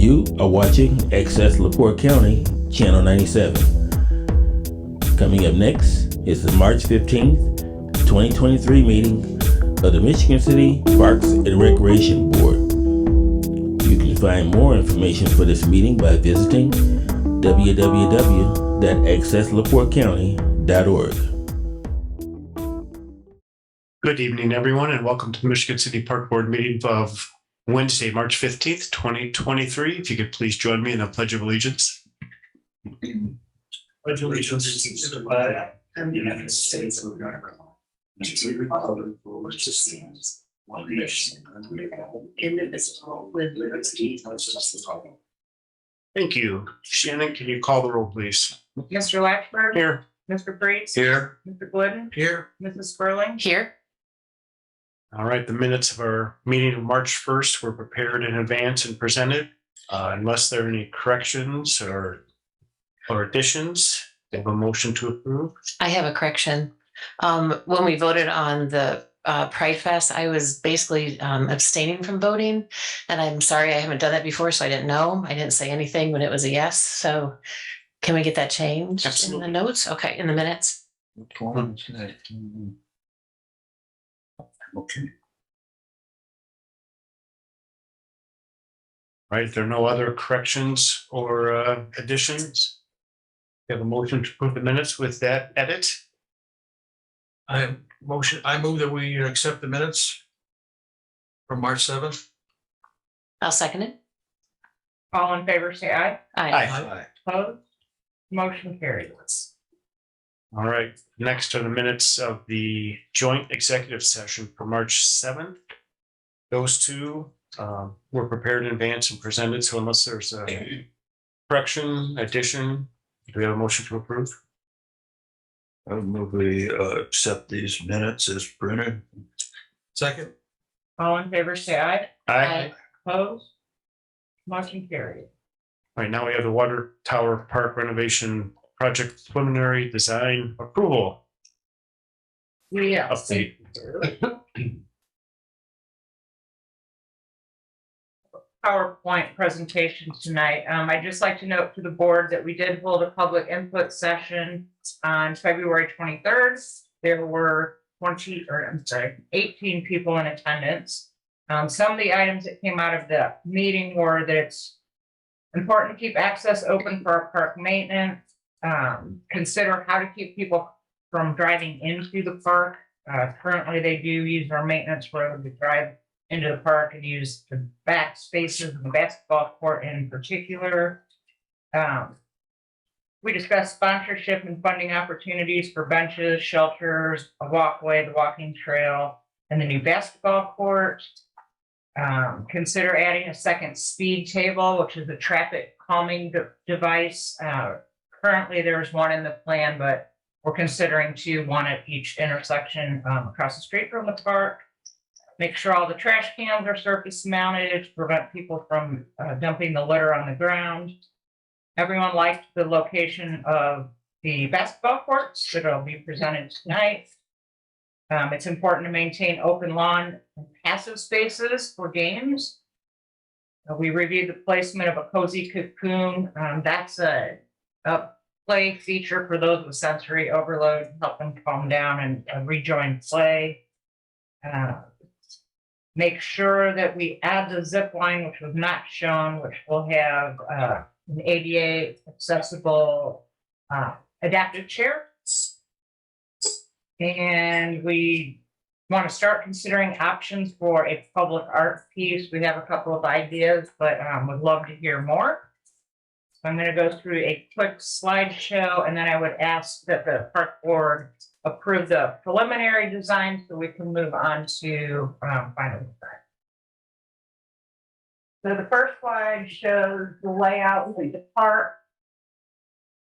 You are watching Access LaPorte County, Channel 97. Coming up next is the March 15th, 2023 meeting of the Michigan City Parks and Recreation Board. You can find more information for this meeting by visiting www.accesslaportecounty.org. Good evening, everyone, and welcome to the Michigan City Park Board meeting of Wednesday, March 15th, 2023. If you could please join me in a Pledge of Allegiance. Pledge allegiance to the flag of the United States of America, and to the republic for which it stands, one nation, under God, indivisible, with liberty and justice for all. Thank you. Shannon, can you call the roll, please? Mr. Lashburn? Here. Mr. Freeze? Here. Mr. Glidden? Here. Mrs. Sperling? Here. All right, the minutes of our meeting of March 1st were prepared in advance and presented. Unless there are any corrections or additions, they have a motion to approve. I have a correction. When we voted on the Pride Fest, I was basically abstaining from voting. And I'm sorry, I haven't done that before, so I didn't know. I didn't say anything when it was a yes. So can we get that changed Absolutely. in the notes? Okay, in the minutes. Okay. All right, if there are no other corrections or additions, we have a motion to approve the minutes with that edit. I move that we accept the minutes from March 7th. I'll second it. All in favor, say aye. Aye. Opposed? Motion carried. All right, next are the minutes of the joint executive session for March 7th. Those two were prepared in advance and presented, so unless there's a correction, addition, do we have a motion to approve? I move we accept these minutes as printed. Second. All in favor, say aye. Aye. Opposed? Motion carried. All right, now we have the Water Tower Park renovation project preliminary design approval Yeah. update. PowerPoint presentation tonight. I'd just like to note to the board that we did hold a public input session on February 23rd. There were 18 people in attendance. Some of the items that came out of the meeting were that it's important to keep access open for our park maintenance. Consider how to keep people from driving into the park. Currently, they do use our maintenance road to drive into the park and use the back spaces of the basketball court in particular. We discussed sponsorship and funding opportunities for benches, shelters, a walkway, the walking trail, and the new basketball court. Consider adding a second speed table, which is a traffic calming device. Currently, there's one in the plan, but we're considering one at each intersection across the street from the park. Make sure all the trash cans are surface mounted to prevent people from dumping the litter on the ground. Everyone liked the location of the basketball courts that will be presented tonight. It's important to maintain open lawn and passive spaces for games. We reviewed the placement of a cozy cocoon. That's a play feature for those with sensory overload, help them calm down and rejoin play. Make sure that we add the zip line, which was not shown, which will have an ADA accessible adaptive chair. And we want to start considering options for a public art piece. We have a couple of ideas, but would love to hear more. So I'm going to go through a quick slideshow, and then I would ask that the park board approve the preliminary design so we can move on to final design. So the first slide shows the layout of the park.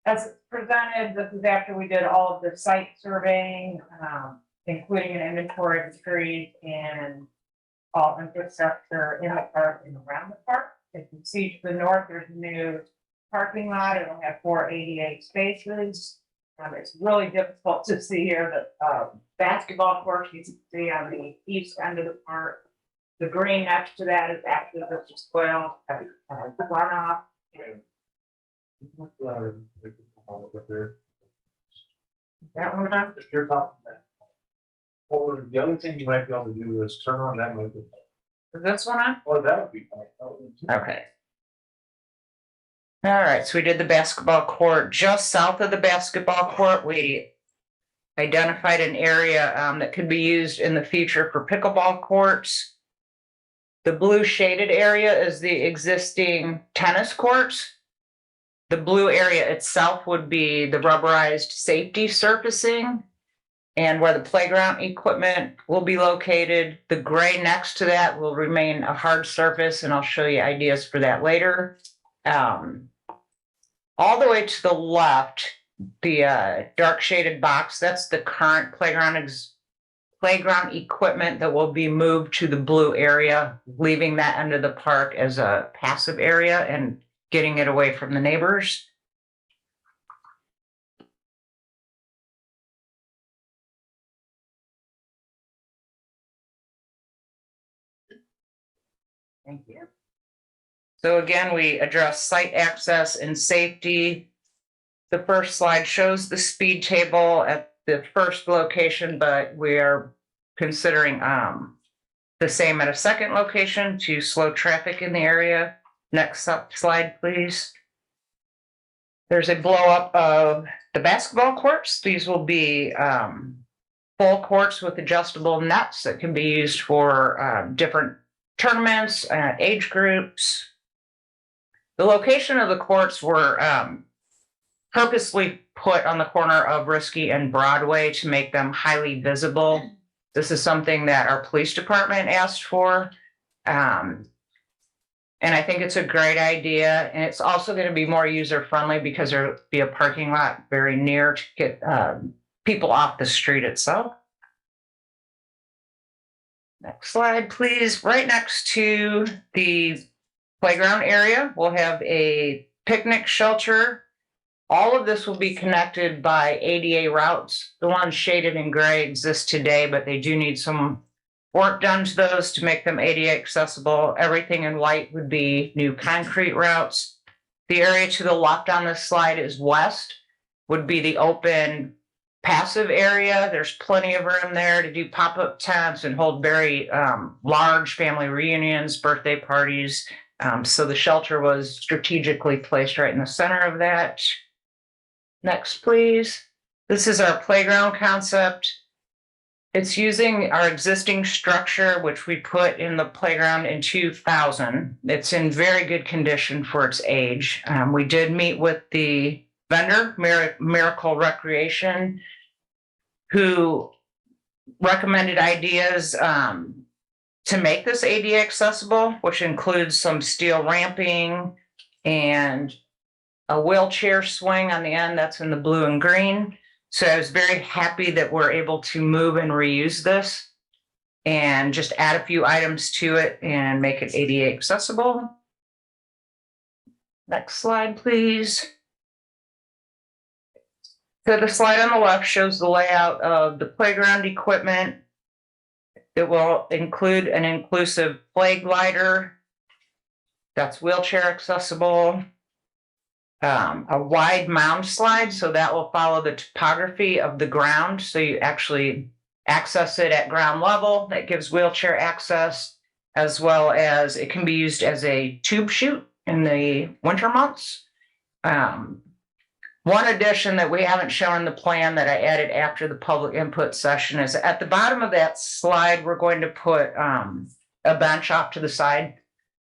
As it's presented, this is after we did all of the site surveying, including an inventory of the trees and all infrastructure in the park and around the park. As you can see to the north, there's a new parking lot. It'll have 4 ADA spaces. It's really difficult to see here the basketball court you can see on the east end of the park. The green next to that is actually the soil, runoff. That one up. If you're talking that. Or the other thing you might be able to do is turn on that microphone. Is this one on? Or that would be fine. Okay. All right, so we did the basketball court. Just south of the basketball court, we identified an area that could be used in the future for pickleball courts. The blue shaded area is the existing tennis courts. The blue area itself would be the rubberized safety surfacing and where the playground equipment will be located. The gray next to that will remain a hard surface, and I'll show you ideas for that later. All the way to the left, the dark shaded box, that's the current playground equipment that will be moved to the blue area, leaving that end of the park as a passive area and getting it away from the neighbors. Thank you. So again, we address site access and safety. The first slide shows the speed table at the first location, but we are considering the same at a second location to slow traffic in the area. Next slide, please. There's a blow up of the basketball courts. These will be full courts with adjustable nets that can be used for different tournaments, age groups. The location of the courts were purposely put on the corner of Risky and Broadway to make them highly visible. This is something that our police department asked for. And I think it's a great idea. And it's also going to be more user friendly because there'll be a parking lot very near to get people off the street itself. Next slide, please. Right next to the playground area, we'll have a picnic shelter. All of this will be connected by ADA routes. The ones shaded in gray exist today, but they do need some work done to those to make them ADA accessible. Everything in white would be new concrete routes. The area to the left on this slide is west, would be the open passive area. There's plenty of room there to do pop-up tents and hold very large family reunions, birthday parties. So the shelter was strategically placed right in the center of that. Next, please. This is our playground concept. It's using our existing structure, which we put in the playground in 2000. It's in very good condition for its age. We did meet with the vendor, Miracle Recreation, who recommended ideas to make this ADA accessible, which includes some steel ramping and a wheelchair swing on the end that's in the blue and green. So I was very happy that we're able to move and reuse this and just add a few items to it and make it ADA accessible. Next slide, please. So the slide on the left shows the layout of the playground equipment. It will include an inclusive play glider that's wheelchair accessible. A wide mound slide, so that will follow the topography of the ground. So you actually access it at ground level. That gives wheelchair access, as well as it can be used as a tube chute in the winter months. One addition that we haven't shown in the plan that I added after the public input session is at the bottom of that slide, we're going to put a bench off to the side.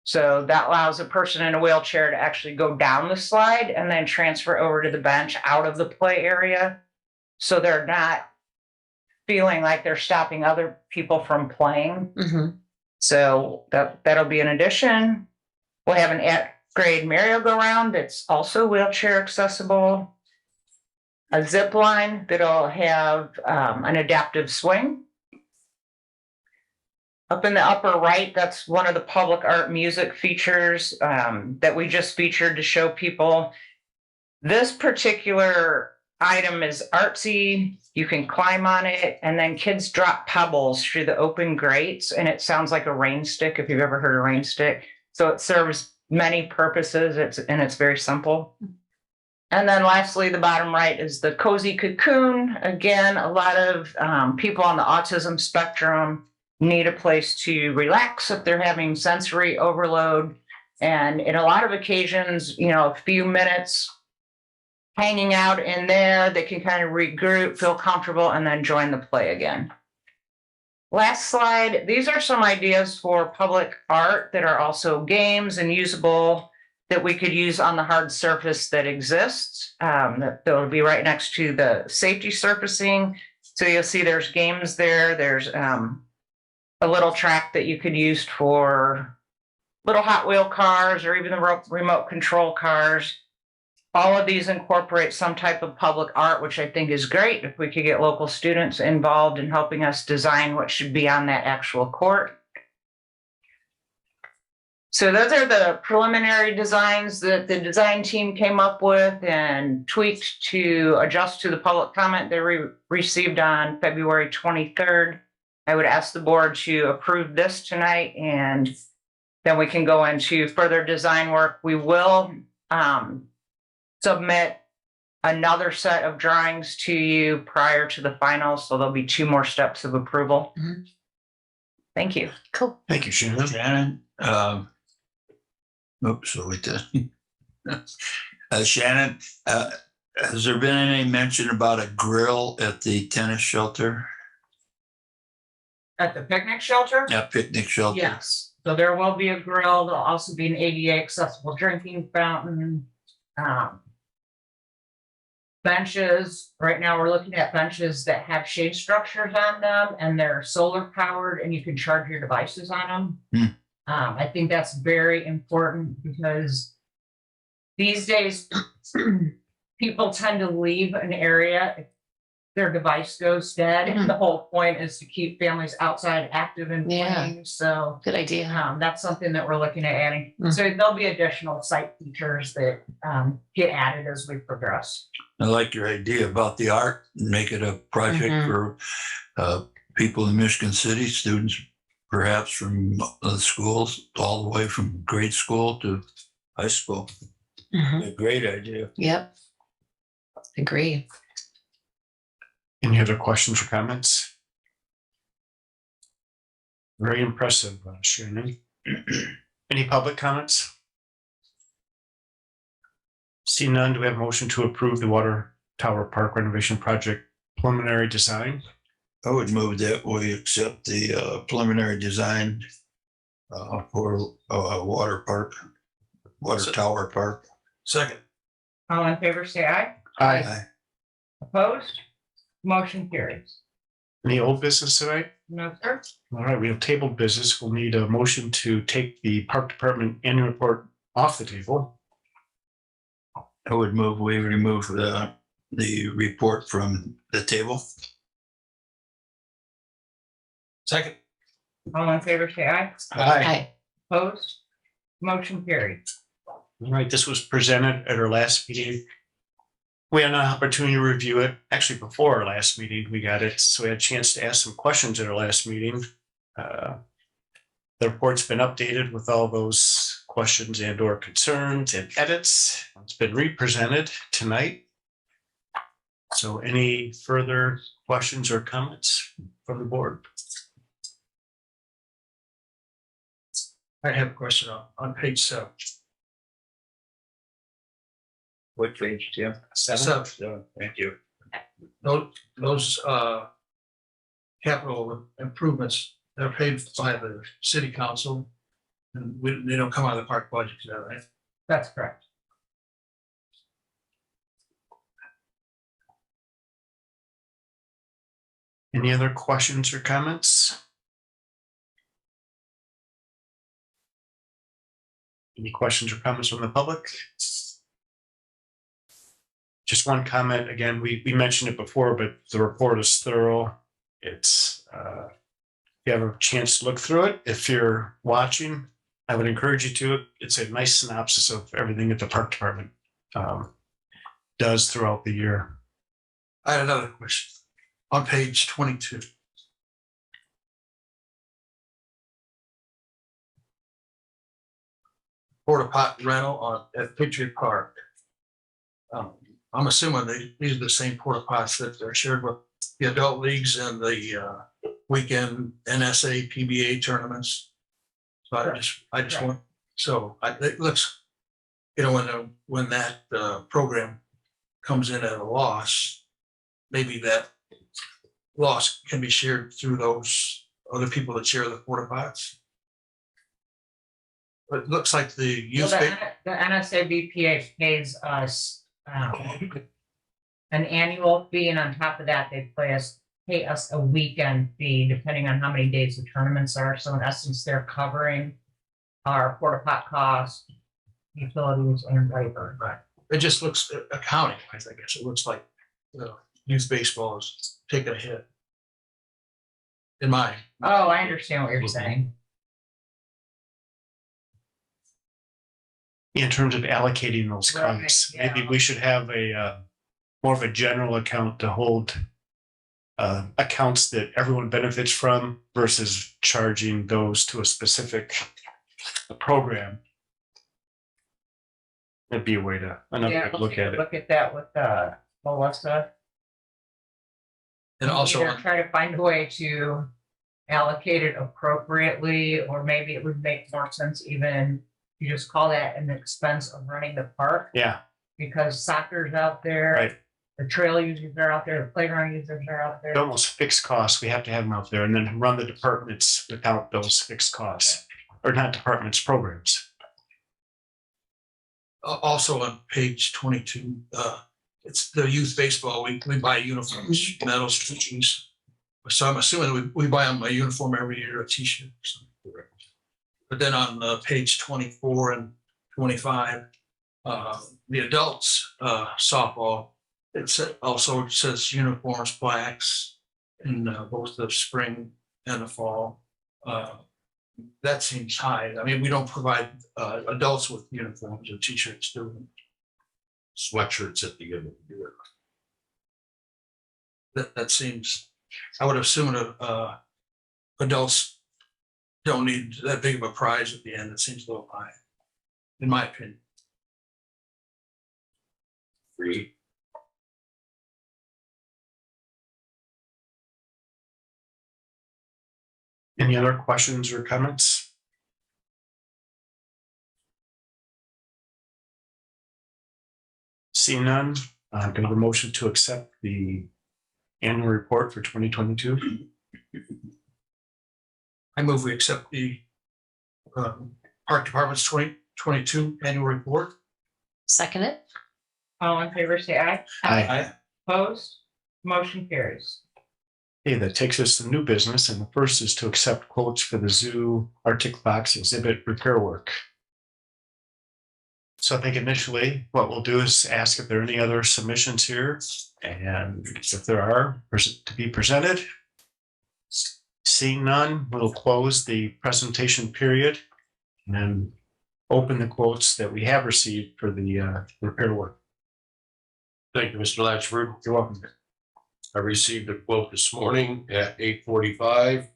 So that allows a person in a wheelchair to actually go down the slide and then transfer over to the bench out of the play area. So they're not feeling like they're stopping other people from playing. Mm-hmm. So that'll be an addition. We'll have an at-grade merry-go-round that's also wheelchair accessible. A zip line that'll have an adaptive swing. Up in the upper right, that's one of the public art music features that we just featured to show people. This particular item is artsy. You can climb on it, and then kids drop pebbles through the open grates, and it sounds like a rain stick, if you've ever heard a rain stick. So it serves many purposes. It's very simple. And then lastly, the bottom right is the cozy cocoon. Again, a lot of people on the autism spectrum need a place to relax if they're having sensory overload. And in a lot of occasions, a few minutes hanging out in there, they can kind of regroup, feel comfortable, and then join the play again. Last slide. These are some ideas for public art that are also games and usable that we could use on the hard surface that exists. That will be right next to the safety surfacing. So you'll see there's games there. There's a little track that you could use for little Hot Wheel cars or even the remote control cars. All of these incorporate some type of public art, which I think is great if we could get local students involved in helping us design what should be on that actual court. So those are the preliminary designs that the design team came up with and tweaked to adjust to the public comment they received on February 23rd. I would ask the board to approve this tonight, and then we can go into further design work. We will submit another set of drawings to you prior to the final, so there'll be 2 more steps of approval. Mhm. Thank you. Cool. Thank you, Shannon. Shannon, oops, so we did. Shannon, has there been any mention about a grill at the tennis shelter? At the picnic shelter? Yeah, picnic shelter? Yes. So there will be a grill. There'll also be an ADA accessible drinking fountain. Benches. Right now we're looking at benches that have shade structures on them and they're solar powered and you can charge your devices on them. I think that's very important because these days people tend to leave an area if their device goes dead. Mhm. The whole point is to keep families outside active and Yeah. playing. So Good idea. that's something that we're looking at adding. Mm. So there'll be additional site features that get added as we progress. I like your idea about the art, make it a project Mhm. for people in Michigan City, students perhaps from the schools, all the way from grade school to high school. Mhm. A great idea. Yep. Agree. Any other questions or comments? Very impressive, Shannon. Any public comments? See none, do we have a motion to approve the Water Tower Park renovation project preliminary design? I would move that we accept the preliminary design for water park, water tower park. Second. All in favor, say aye. Aye. Opposed? Motion carries. Any old business tonight? No, sir. All right, we have tabled business. We'll need a motion to take the Park Department annual report off the table. I would move we remove the report from the table. Second. All in favor, say aye. Hi. Opposed? Motion carried. All right, this was presented at our last meeting. We had an opportunity to review it. Actually, before our last meeting, we got it. So we had a chance to ask some questions at our last meeting. The report's been updated with all those questions and or concerns and edits. It's been represented tonight. So any further questions or comments from the board? I have a question on page 7. What page, Tim? Seven. Thank you. Those capital improvements, they're paid by the city council. And they don't come out of the park budget, is that right? That's correct. Any other questions or comments? Any questions or comments from the public? Just one comment. Again, we mentioned it before, but the report is thorough. It's, if you have a chance to look through it, if you're watching, I would encourage you to. It's a nice synopsis of everything that the park department does throughout the year. I had another question. On page 22. Porta pot rental at Patriot Park. I'm assuming these are the same porta pots that are shared with the adult leagues and the weekend NSA PBA tournaments. So I just want, it looks, when that program comes in at a loss, maybe that loss can be shared through those other people that share the porta pots. But it looks like the youth. The NSABPA pays us an annual fee, and on top of that, they pay us a weekend fee, depending on how many days the tournaments are. So in essence, they're covering our porta pot costs, utilities, and labor. Right. It just looks accounting wise, I guess. It looks like youth baseball is taking a hit. In my. Oh, I understand what you're saying. In terms of allocating those Right, funds, yeah. maybe we should have a more of a general account to hold accounts that everyone benefits from versus charging those to a specific program. That'd be a way to, another way Yeah, to look at it. Look at that with Melissa. And also, Either try to find a way to allocate it appropriately, or maybe it would make more sense even you just call that an expense of running the park, Yeah, because soccer's out there. right. The trail users are out there, the playground users are out there. Almost fixed costs. We have to have them out there and then run the departments without those fixed costs, or not departments, programs. also on page 22, it's the youth baseball. We buy uniforms, medals, trophies. So I'm assuming we buy them a uniform every year, a t-shirt. But then on page 24 and 25, the adults softball, also says uniforms, plaques in both the spring and the fall. That seems high. I mean, we don't provide adults with uniforms or t-shirts, do we? Sweatshirts at the end of the year. That seems, I would assume adults don't need that big of a prize at the end. It seems a little high, in my opinion. Free. Any other questions or comments? Seeing none, do I have a motion to accept the annual report for 2022? I move we accept the Park Department's 2022 annual report. Second it. All in favor, say aye. Aye. Opposed? Motion carries. Okay, that takes us to new business, and the first is to accept quotes for the zoo Arctic Fox exhibit repair work. So I think initially what we'll do is ask if there are any other submissions here, and if there are to be presented. Seeing none, we'll close the presentation period and then open the quotes that we have received for the repair work. Thank you, Mr. Latchford. You're welcome. I received a quote this morning at 8:45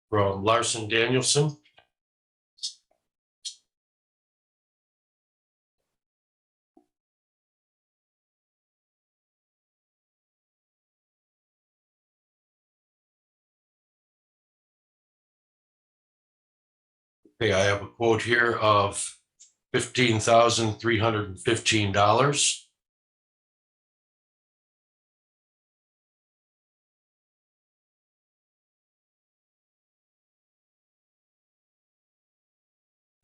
from Larson Danielson. Okay, I have a quote here of $15,315.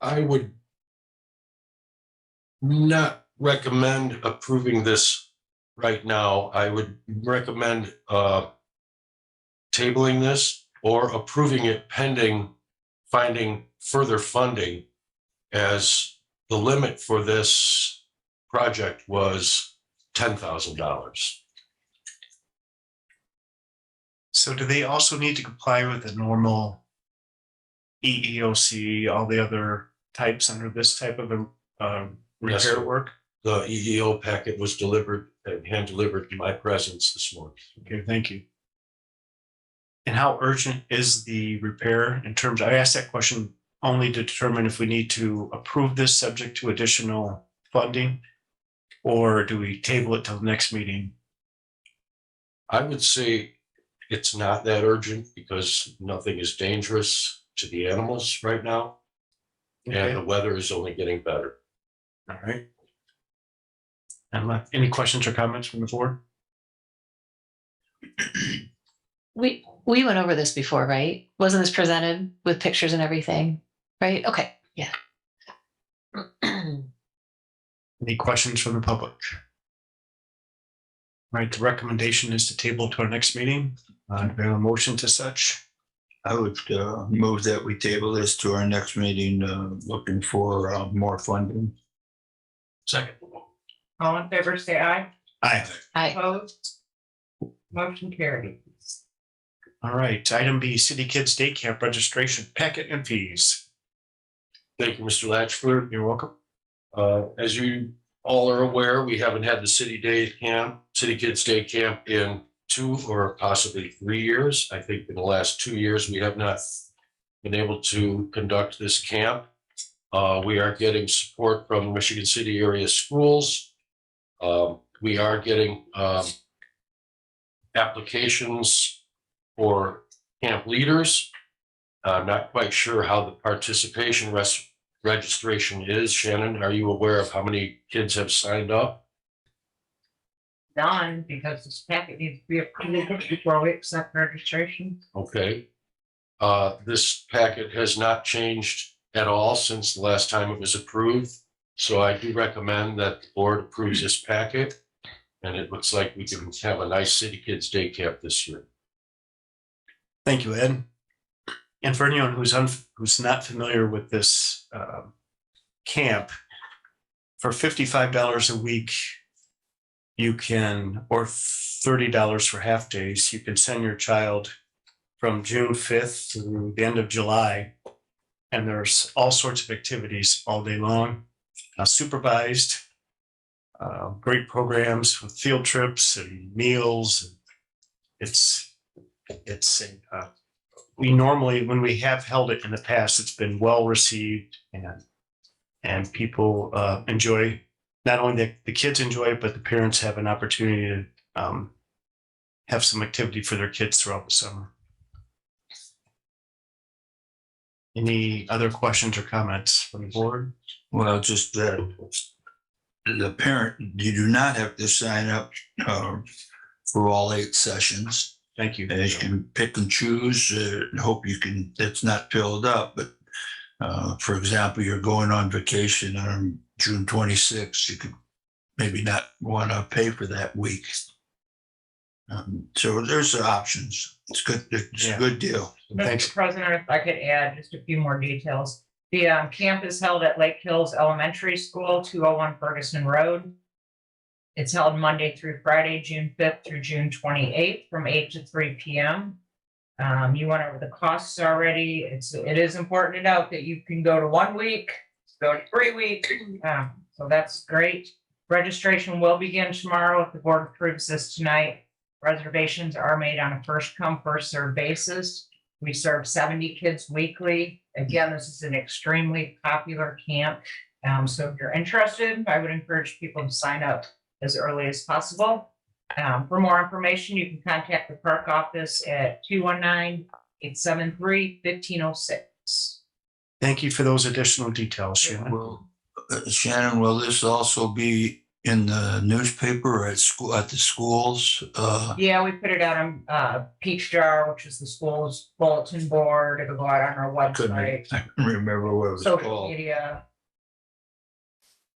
I would not recommend approving this right now. I would recommend tabling this or approving it pending finding further funding, as the limit for this project was $10,000. So do they also need to comply with the normal EEOC, all the other types under this type of Yes, repair sir. work? The EEO packet was delivered and hand delivered my presence this morning. Okay, thank you. And how urgent is the repair in terms, I asked that question only to determine if we need to approve this subject to additional funding? Or do we table it till the next meeting? I would say it's not that urgent because nothing is dangerous to the animals right now. And the weather is only getting better. All right. And any questions or comments from the board? We went over this before, right? Wasn't this presented with pictures and everything? Right? Okay, yeah. Any questions from the public? All right, the recommendation is to table to our next meeting. Do we have a motion to such? I would move that we table this to our next meeting, looking for more funding. Second. All in favor, say aye. Aye. Hi. Opposed? Motion carried. All right, item B, City Kids Day Camp registration packet and fees. Thank you, Mr. Latchford. You're welcome. As you all are aware, we haven't had the City Kids Day Camp in 2 or possibly 3 years. I think in the last 2 years, we have not been able to conduct this camp. We are getting support from Michigan City area schools. We are getting applications for camp leaders. I'm not quite sure how the participation registration is. Shannon, are you aware of how many kids have signed up? Done, because this packet needs to be approved before we accept registration. Okay. This packet has not changed at all since the last time it was approved. So I do recommend that the board approves this packet. And it looks like we can have a nice City Kids Day Camp this year. Thank you, Ed. And for anyone who's not familiar with this camp, for $55 a week, you can, or $30 for half days, you can send your child from June 5th through the end of July. And there's all sorts of activities all day long, supervised, great programs with field trips and meals. We normally, when we have held it in the past, it's been well received and people enjoy, not only the kids enjoy it, but the parents have an opportunity to have some activity for their kids throughout the summer. Any other questions or comments from the board? Well, just that the parent, you do not have to sign up for all 8 sessions. Thank you. You can pick and choose, hope you can, it's not filled up, but for example, you're going on vacation on June 26th, you could maybe not want to pay for that week. So there's options. It's good. It's a good deal. Thanks. Mr. President, if I could add just a few more details. The camp is held at Lake Hills Elementary School, 201 Ferguson Road. It's held Monday through Friday, June 5th through June 28th from 8 to 3 p.m. You went over the costs already. It is important to note that you can go to 1 week, go to 3 weeks. So that's great. Registration will begin tomorrow if the board approves this tonight. Reservations are made on a first come, first served basis. We serve 70 kids weekly. Again, this is an extremely popular camp. So if you're interested, I would encourage people to sign up as early as possible. For more information, you can contact the park office at 219-873-1506. Thank you for those additional details, Shannon. Well, Shannon, will this also be in the newspaper or at school, at the schools? Yeah, we put it out on Peach Jar, which is the school's bulletin board. It'll go out on our I couldn't remember what it was social called. media.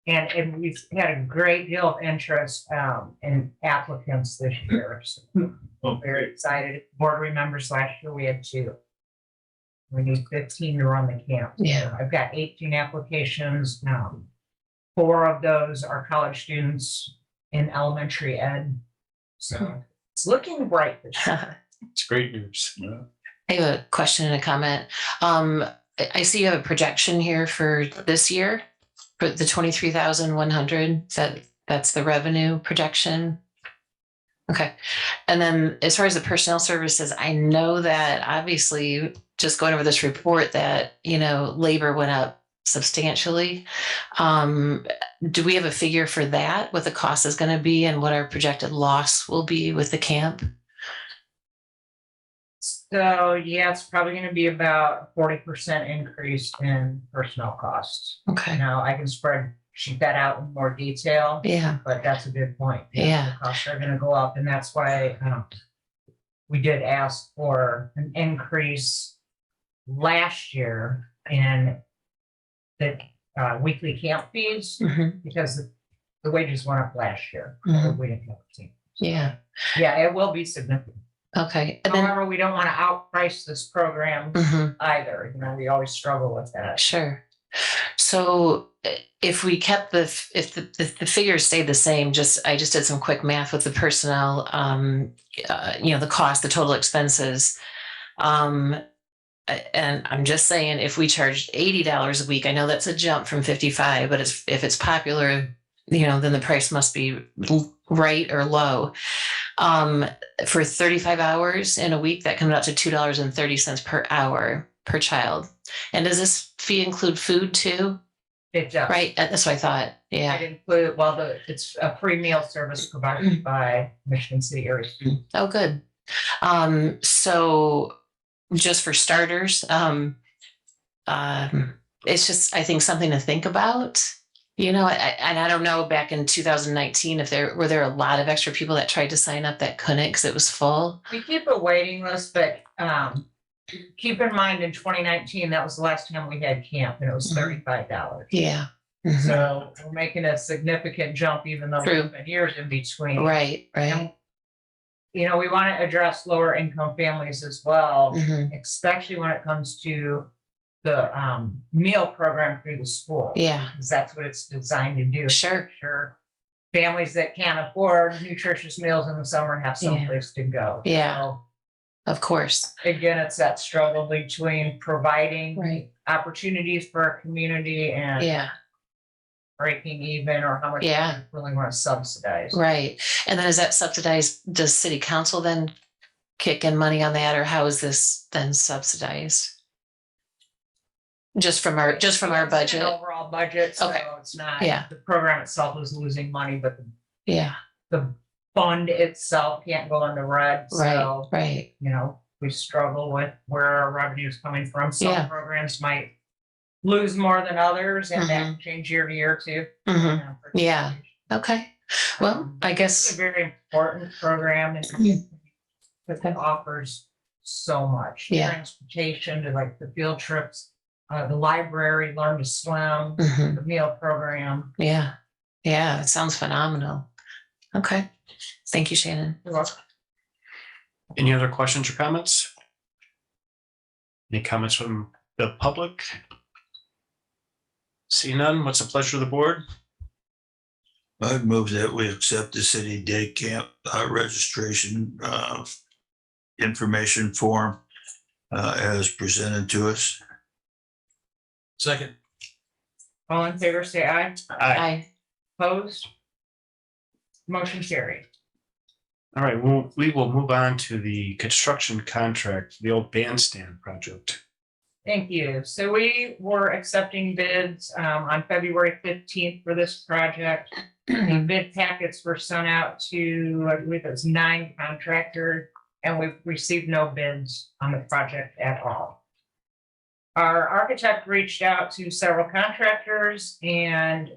And we've had a great deal of interest in applicants this year. So I'm very excited. Board members last year, we had 2. We need 15 to run the camp. Yeah. I've got 18 applications. 4 of those are college students in elementary ed. So it's looking bright this year. It's great news. I have a question and a comment. I see you have a projection here for this year for the 23,100. Is that That's the revenue projection. Okay. And then as far as the personnel services, I know that obviously just going over this report that, labor went up substantially. Do we have a figure for that, what the cost is going to be and what our projected loss will be with the camp? So yeah, it's probably going to be about 40% increase in personnel costs. Okay. Now I can sheet that out in more detail, Yeah. but that's a good point. Yeah. The costs are going to go up, and that's why we did ask for an increase last year in the weekly camp fees Mhm. because the wages went up last year. Mhm. We didn't have a team. Yeah. Yeah, it will be significant. Okay. And then, However, we don't want to outprice this program Mhm. either. We always struggle with that. Sure. So if we kept if the figures stayed the same, I just did some quick math with the personnel, the cost, the total expenses. And I'm just saying, if we charged $80 a week, I know that's a jump from 55, but if it's popular, then the price must be right or low. For 35 hours in a week, that comes out to $2.30 per hour per child. And does this fee include food too? It does. Right, that's what I thought. Yeah. It include, it's a free meal service provided by Michigan City Area. Oh, good. So just for starters, it's just, I think, something to think about. I don't know, back in 2019, if there were a lot of extra people that tried to sign up that couldn't because it was full. We keep a waiting list, but keep in mind in 2019, that was the last time we had camp, and it was $35. Yeah. So we're making a significant jump, even though True. there's been years in between. Right. And, we want to address lower income families as well, Mhm. especially when it comes to the meal program through the school. Yeah. Because that's what it's designed to do. Sure. Sure. Families that can't afford nutritious meals in the summer have someplace to go. Yeah. So, Of course. again, it's that struggle between providing Right. opportunities for our community and Yeah. breaking even, or how much Yeah. we really want to subsidize. Right. And then is that subsidized? Does city council then kick in money on that, or how is this then subsidized? Just from our It's an budget? overall budget, so Okay. it's not, Yeah. the program itself is losing money, but Yeah. the fund itself can't go in the red. So, Right. we struggle with where our revenue is coming from. Some Yeah. programs might lose more than others, and that Mhm. can change year to year too. Mhm. Yeah. Okay. Well, I It's guess. a very important program, and because it offers so much. Yeah. Transportation to like the field trips, the library, learn to swim, Mhm. the meal program. Yeah. Yeah. It sounds phenomenal. Okay. Thank you, Shannon. You're welcome. Any other questions or comments? Any comments from the public? See none, what's the pleasure of the board? I'd move that we accept the city day camp registration information form as presented to us. Second. All in favor, say aye. Aye. Opposed? Motion carried. All right, well, we will move on to the construction contract, the old bandstand project. Thank you. So we were accepting bids on February 15th for this project. The bid packets were sent out to, I believe it was 9 contractors, and we've received no bids on the project at all. Our architect reached out to several contractors, and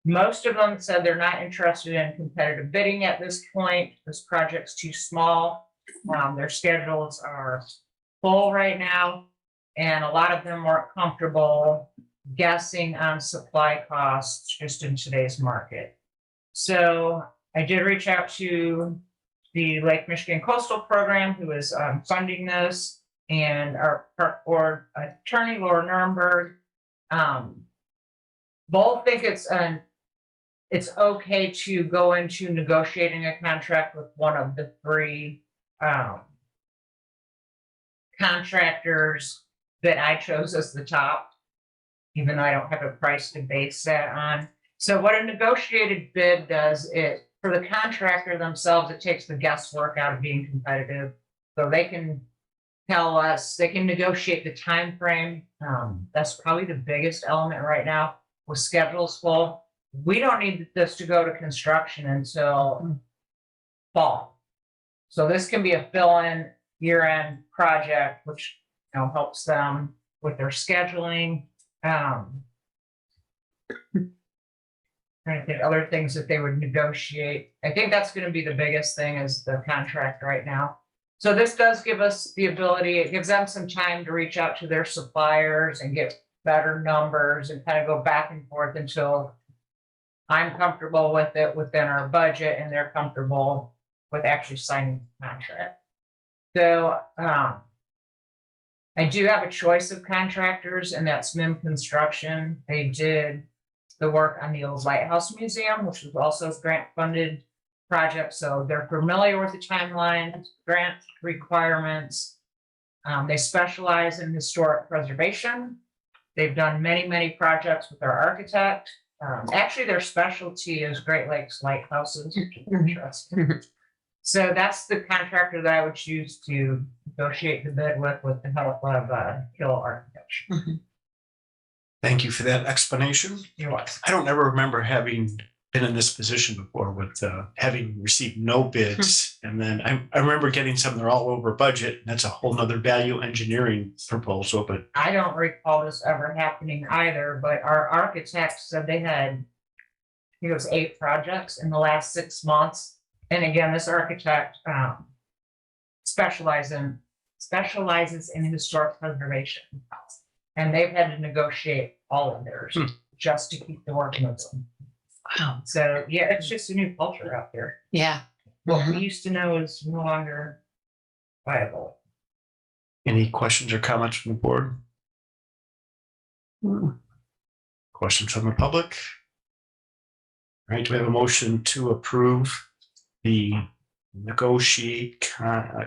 most of them said they're not interested in competitive bidding at this point. This project's too small. Their schedules are full right now, and a lot of them weren't comfortable guessing on supply costs just in today's market. So I did reach out to the Lake Michigan Coastal Program, who is funding this, and our park board attorney, Laura Nuremberg. Both think it's okay to go into negotiating a contract with one of the 3 contractors that I chose as the top, even though I don't have a price to base that on. So what a negotiated bid does, it, for the contractor themselves, it takes the guesswork out of being competitive. So they can tell us, they can negotiate the time frame. That's probably the biggest element right now with schedules full. We don't need this to go to construction until fall. So this can be a fill-in year-end project, which, you know, helps them with their scheduling. Trying to think other things that they would negotiate. I think that's gonna be the biggest thing is the contract right now. So this does give us the ability, it gives them some time to reach out to their suppliers and get better numbers and kind of go back and forth until I'm comfortable with it within our budget and they're comfortable with actually signing the contract. So, I do have a choice of contractors, and that's MIM Construction. They did the work on the old Lighthouse Museum, which was also a grant funded project. So they're familiar with the timelines, grant requirements. They specialize in historic preservation. They've done many, many projects with our architect. Actually, their specialty is Great Lakes lighthouses, which is interesting. So that's the contractor that I would choose to negotiate the bid with the help of Hill Architecture. Thank you for that explanation. You're welcome. I don't ever remember having been in this position before with having received no bids. And then I remember getting some that are all over budget. And that's a whole nother value engineering proposal, but I don't recall this ever happening either, but our architect said they had, I think it was 8 projects in the last 6 months. And again, this architect specializes in historic preservation. And they've had to negotiate all of theirs just to keep the work moving. Wow. So yeah, it's just a new culture out there. Yeah. What we used to know is no longer viable. any questions or comments from the board? Questions from the public? All right, do we have a motion to approve the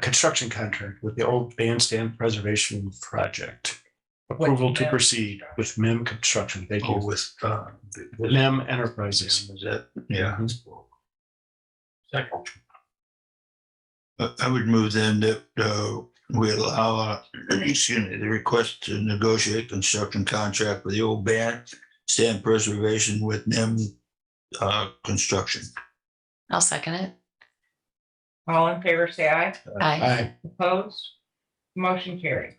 construction contract with the old bandstand preservation project? Approval to MIM proceed with MIM Construction. Thank Oh, you. with, MIM Enterprises. is that, yeah. Second. I would move then that we allow, excuse me, the request to negotiate construction contract with the old bandstand preservation with NIM Construction. I'll second it. All in favor, say aye. Aye. Opposed? Motion carried.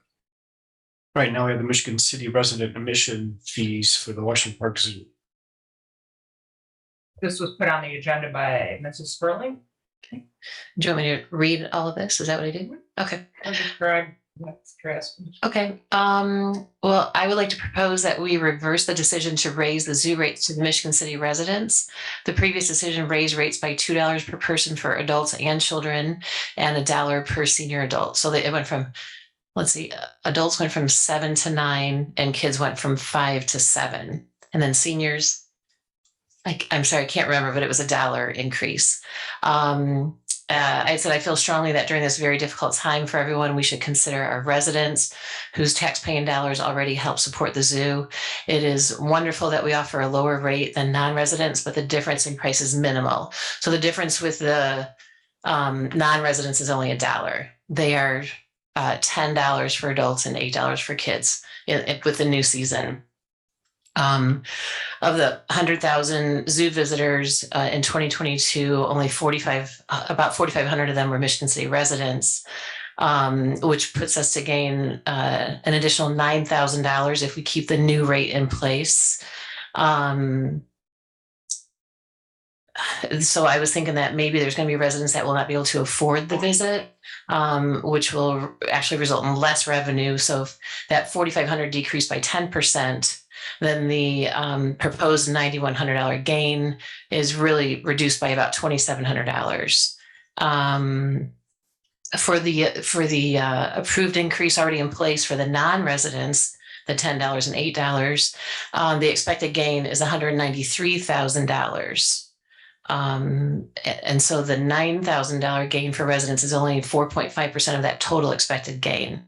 Right now we have the Michigan City resident admission fees for the Washington Park Zoo. This was put on the agenda by Mrs. Sperling. Do you want me to read all of this? Is that what I did? Okay. Describe what's addressed. Okay. Well, I would like to propose that we reverse the decision to raise the zoo rates to the Michigan City residents. The previous decision raised rates by $2 per person for adults and children and $1 per senior adult. So that it went from, let's see, adults went from 7 to 9 and kids went from 5 to 7. And then seniors, I'm sorry, I can't remember, but it was $1 increase. I said, I feel strongly that during this very difficult time for everyone, we should consider our residents whose tax-paying dollars already help support the zoo. It is wonderful that we offer a lower rate than non-residents, but the difference in price is minimal. So the difference with the non-residents is only $1. They are $10 for adults and $8 for kids with the new season. Of the 100,000 zoo visitors in 2022, only about 4,500 of them were Michigan City residents, which puts us to gain an additional $9,000 if we keep the new rate in place. So I was thinking that maybe there's going to be residents that will not be able to afford the visit, which will actually result in less revenue. So if that 4,500 decreased by 10%, then the proposed $9,100 gain is really reduced by about $2,700. For the approved increase already in place for the non-residents, the $10 and $8, the expected gain is $193,000. And so the $9,000 gain for residents is only 4.5% of that total expected gain.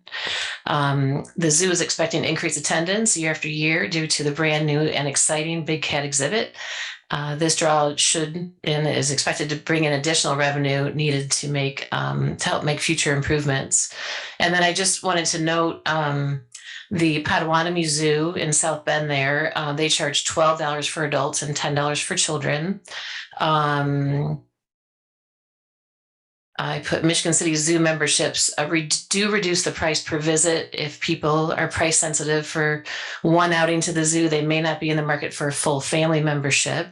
The zoo is expecting increased attendance year after year due to the brand new and exciting Big Cat exhibit. This draw should and is expected to bring in additional revenue needed to help make future improvements. And then I just wanted to note the Potawatomi Zoo in South Bend there, they charge $12 for adults and $10 for children. I put Michigan City Zoo memberships do reduce the price per visit. If people are price sensitive for one outing to the zoo, they may not be in the market for a full family membership.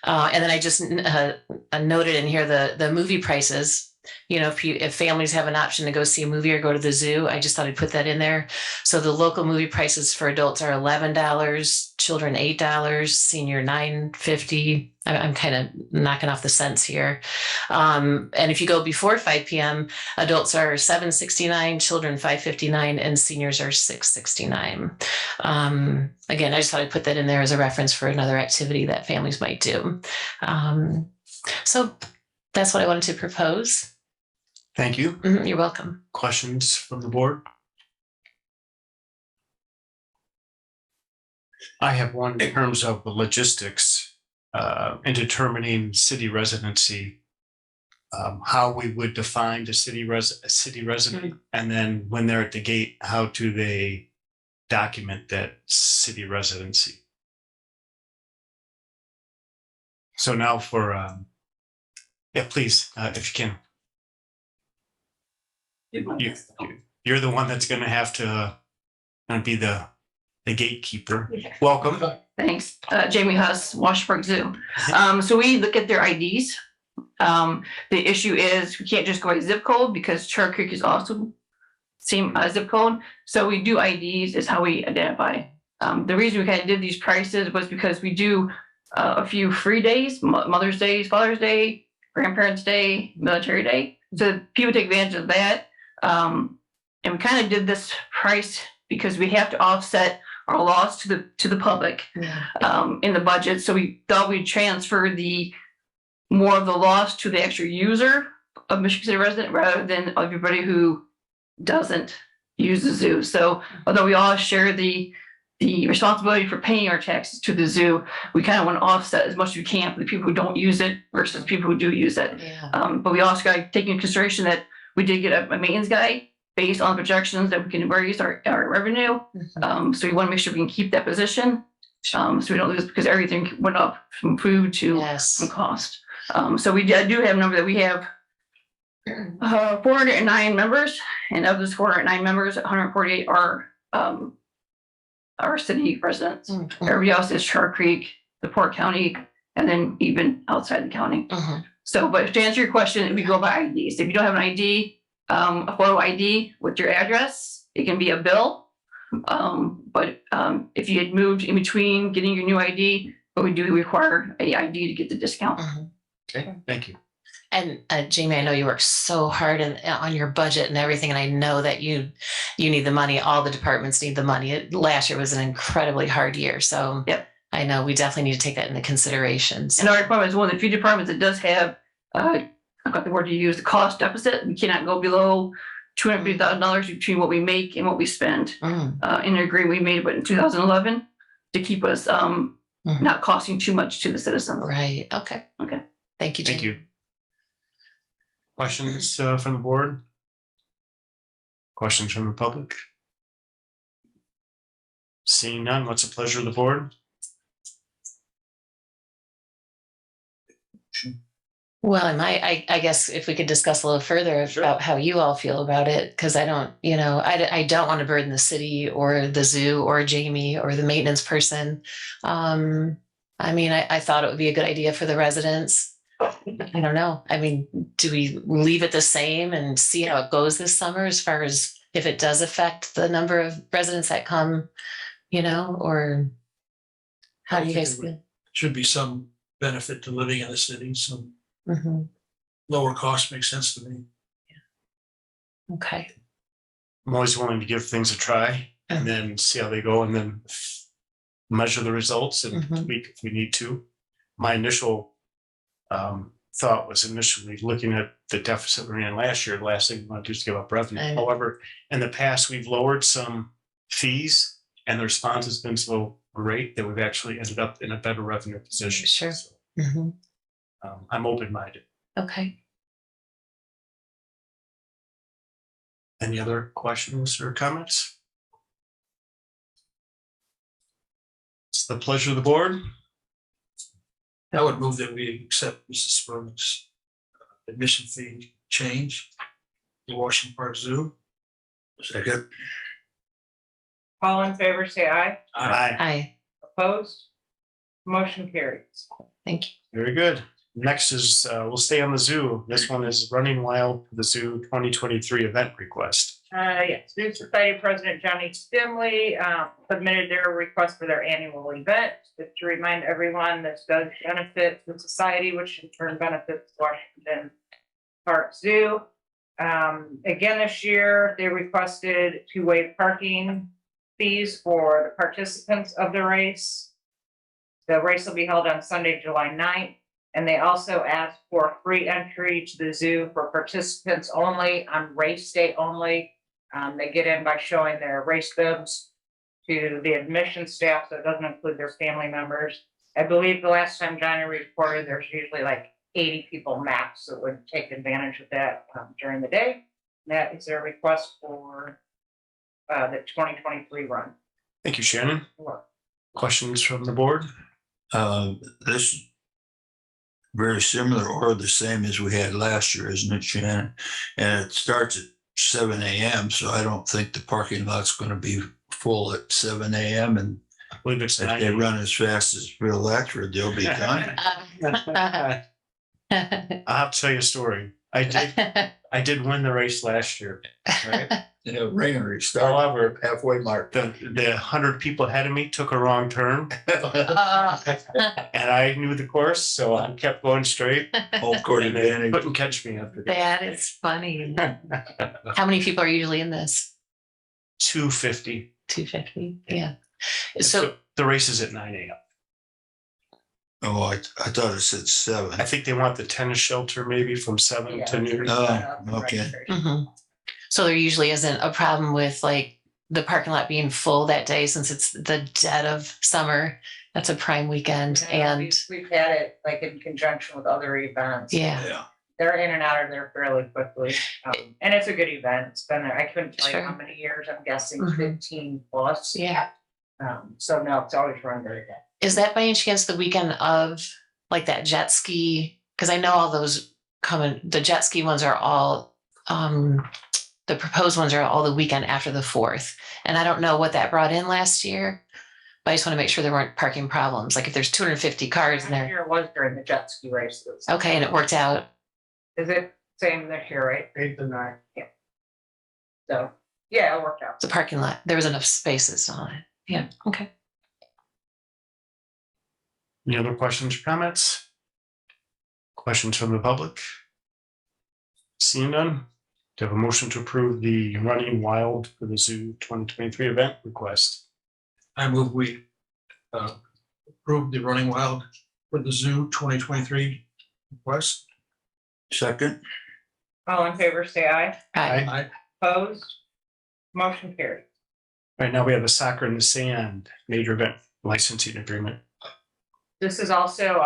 And then I just noted in here the movie prices. You know, if families have an option to go see a movie or go to the zoo, I just thought I'd put that in there. So the local movie prices for adults are $11, children $8, senior $9.50. I'm kind of knocking off the cents here. And if you go before 5 p.m., adults are $7.69, children $5.59, and seniors are $6.69. Again, I just thought I'd put that in there as a reference for another activity that families might do. So that's what I wanted to propose. Thank you. You're welcome. Questions from the board? I have one in terms of the logistics in determining city residency, how we would define a city resident, and then when they're at the gate, how do they document that city residency? So now for, yeah, please, if you can. You're the one that's going to have to be the gatekeeper. Welcome. Thanks. Jamie Huss, Washburn Zoo. So we look at their IDs. The issue is we can't just go by zip code because Char Creek is also same zip code. So we do IDs is how we identify. The reason we kind of did these prices was because we do a few free days, Mother's Day, Father's Day, Grandparents' Day, Military Day. So people take advantage of that. And we kind of did this price because we have to offset our loss to the public in the budget. So we thought we'd transfer more of the loss to the extra user of Michigan City resident rather than everybody who doesn't use the zoo. So although we all share the responsibility for paying our taxes to the zoo, we kind of want to offset as much as we can for the people who don't use it versus people who do use it. Yeah. But we also got to take into consideration that we did get a maintenance guy based on projections that we can raise our revenue. So we want to make sure we can keep that position. So we don't lose because everything went up from food to from cost. So I do have a number that we have 409 members, and of those 409 members, 148 are city residents. Everybody else is Char Creek, the Port County, and then even outside the county. So, but to answer your question, we go by IDs. If you don't have an ID, a photo ID with your address, it can be a bill. But if you had moved in between getting your new ID, but we do require a ID to get the discount. Okay, thank you. And Jamie, I know you work so hard on your budget and everything, and I know that you need the money. All the departments need the money. Last year was an incredibly hard year, so yep. I know we definitely need to take that into consideration. And our department is one of the few departments that does have, I've got the word to use, the cost deficit. We cannot go below $250,000 between what we make and what we spend. In an agreement we made in 2011 to keep us not costing too much to the citizens. Right. Okay. Okay. Thank you, Jamie. Thank you. Questions from the board? Questions from the public? Seeing none, what's the pleasure of the board? Well, and I guess if we could discuss a little further about how you all feel about it, because I don't want to burden the city or the zoo or Jamie or the maintenance person. I mean, I thought it would be a good idea for the residents. I don't know. I mean, do we leave it the same and see how it goes this summer as far as if it does affect the number of residents that come, or how do you guys feel? Should be some benefit to living in the city. Some lower cost makes sense to me. Okay. I'm always willing to give things a try and then see how they go and then measure the results and tweak if we need to. My initial thought was initially looking at the deficit we ran last year, the last thing we want to do is give up revenue. I- However, in the past, we've lowered some fees and the response has been so great that we've actually ended up in a better revenue position. Sure. So, Mhm. I'm open-minded. Okay. Any other questions or comments? It's the pleasure of the board. I would move that we accept Mrs. Spurman's admission fee change to Washington Park Zoo. Second. All in favor, say aye. Aye. Hi, Opposed? Motion carries. thank you. Very good. Next is, we'll stay on the zoo. This one is Running Wild for the Zoo 2023 event request. Yes, Zoo Society President Johnny Stimley submitted their request for their annual event. Just to remind everyone, this does benefit the society, which in turn benefits Washington Park Zoo. Again, this year, they requested to waive parking fees for the participants of the race. The race will be held on Sunday, July 9th. And they also asked for free entry to the zoo for participants only on race day only. They get in by showing their race bibs to the admission staff, so it doesn't include their family members. I believe the last time Johnny reported, there's usually like 80 people max that would take advantage of that during the day. That is their request for the 2023 run. Thank you, Shannon. Questions from the board? This very similar or the same as we had last year, isn't it, Shannon? And it starts at 7 a.m. So I don't think the parking lot's going to be full at 7 a.m. And I believe it's if 9 they a.m. run as fast as Real Electric, they'll be done. I'll have to tell you a story. I did win the race last year, right? Rain start However, halfway mark. the 100 people ahead of me took a wrong turn and I knew the course, so I kept going straight. Home court And they advantage. couldn't catch me after that. That is funny. How many people are usually in this? 250. 250, yeah. So So, the race is at 9 a.m. Oh, I thought it said 7. I think they want the tennis shelter maybe from 7 to noon. Oh, okay. mhm. So there usually isn't a problem with like the parking lot being full that day since it's the dead of summer. That's a prime weekend and We've had it like in conjunction with other events. yeah, Yeah. They're in and out of there fairly quickly. And it's a good event. It's been there. I couldn't tell you Sure. how many years. I'm guessing Mhm. 15 plus. yeah. So no, it's always run very good. Is that by any chance the weekend of like that jet ski? Because I know all those the jet ski ones are all, the proposed ones are all the weekend after the 4th. And I don't know what that brought in last year, but I just want to make sure there weren't parking problems. Like if there's 250 cars in Last there. year was during the jet ski races. Okay, and it worked out. Is it same this year, right? 8 to 9. Yeah. So, yeah, it worked out. The parking lot, there was enough spaces on it. Yeah, okay. Any other questions or comments? Questions from the public? Seeing none, do you have a motion to approve the Running Wild for the Zoo 2023 event request? I move we approve the Running Wild for the Zoo 2023 request. Second. All in favor, say aye. Aye. Opposed? Motion carried. Right now, we have a Soccer in the Sand major event licensing agreement. This is also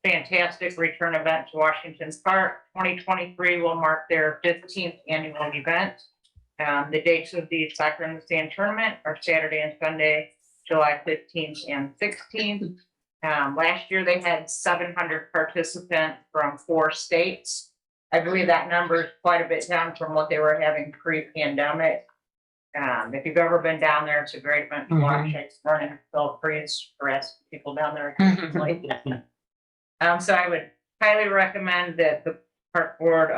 fantastic return event to Washington Park. 2023 will mark their 15th annual event. The dates of the Soccer in the Sand tournament are Saturday and Sunday, July 15th and 16th. Last year, they had 700 participants from 4 states. I believe that number is quite a bit down from what they were having pre-pandemic. If you've ever been down there, it's a great event to watch. It's running Phil Freeze for us people down there. occasionally. So I would highly recommend that the park board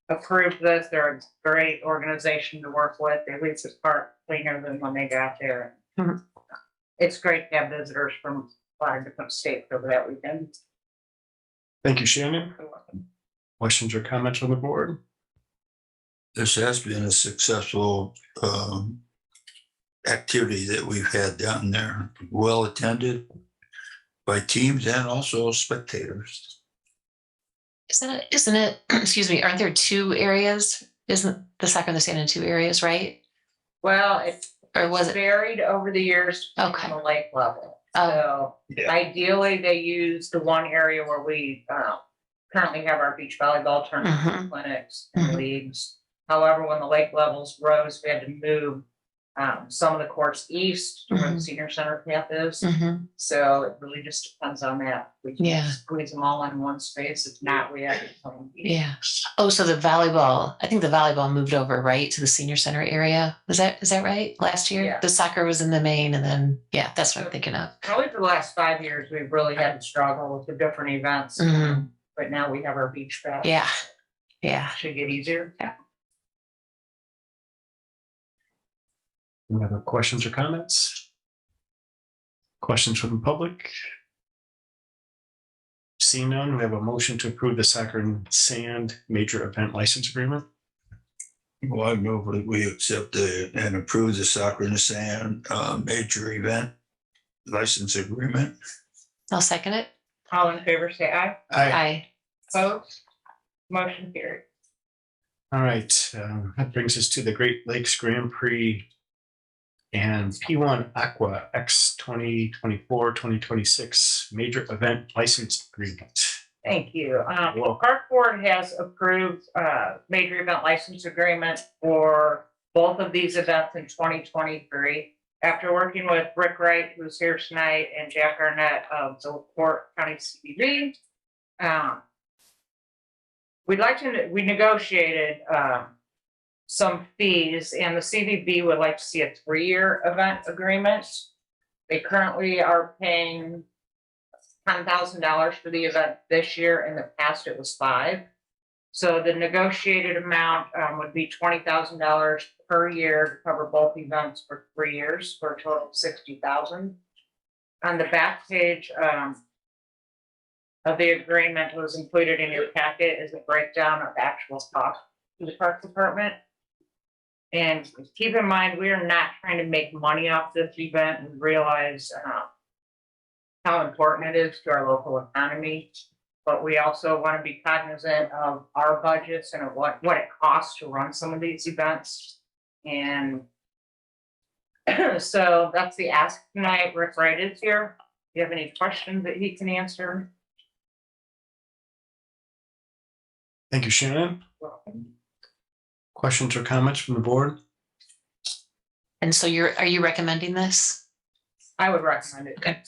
approve this. They're a great organization to work with. They leave this park cleaner than when they got there. Mhm. It's great to have visitors from a lot of different states over that weekend. Thank you, Shannon. Questions or comments from the board? This has been a successful activity that we've had down there. Well attended. by teams and also spectators. Isn't it, excuse me, aren't there two areas? Isn't the soccer and the sand in two areas, right? Well, it Or was it? varied over the years Okay. on the lake level. Oh. So Yeah. ideally, they use the one area where we currently have our beach volleyball tournament Mhm. clinics and Mhm. leagues. However, when the lake levels rose, we had to move some of the courts east to where the Mhm. senior center path is. Mhm. So it really just depends on that. We can Yeah. squeeze them all in one space. If not, we have to come east. Yeah. Oh, so I think the volleyball moved over, right, to the senior center area. Is that right? Last year? Yeah. The soccer was in the main and then, yeah, that's what I'm thinking of. Probably for the last 5 years, we've really had to struggle with the different events. Mhm. But now we have our beach pass. Yeah. Yeah. Should get easier. Any other questions or comments? Questions from the public? Seeing none, we have a motion to approve the soccer and sand major event license agreement. Well, I move that we accept and approve the soccer in the sand major event license agreement. I'll second it. All in favor, say aye. Aye. Opposed? Motion carried. All right, that brings us to the Great Lakes Grand Prix and P1 Aqua X 2024-2026 major event license agreement. Thank you. Park Board has approved major event license agreement for both of these events in 2023. After working with Rick Wright, who's here tonight, and Jack Arnett of the LaPorte County CBB, we negotiated some fees, and the CVB would like to see a 3-year event agreement. They currently are paying $10,000 for the event this year. In the past, it was $5,000. So the negotiated amount would be $20,000 per year to cover both events for 3 years, for a total of $60,000. On the back page of the agreement was included in your packet is a breakdown of actual cost to the park department. And keep in mind, we are not trying to make money off this event. We realize how important it is to our local economy, but we also want to be cognizant of our budgets and of what it costs to run some of these events. And so that's the ask tonight. Rick Wright is here. Do you have any questions that he can answer? Thank you, Shannon. Questions or comments from the board? And so are you recommending this? I would recommend it. Okay.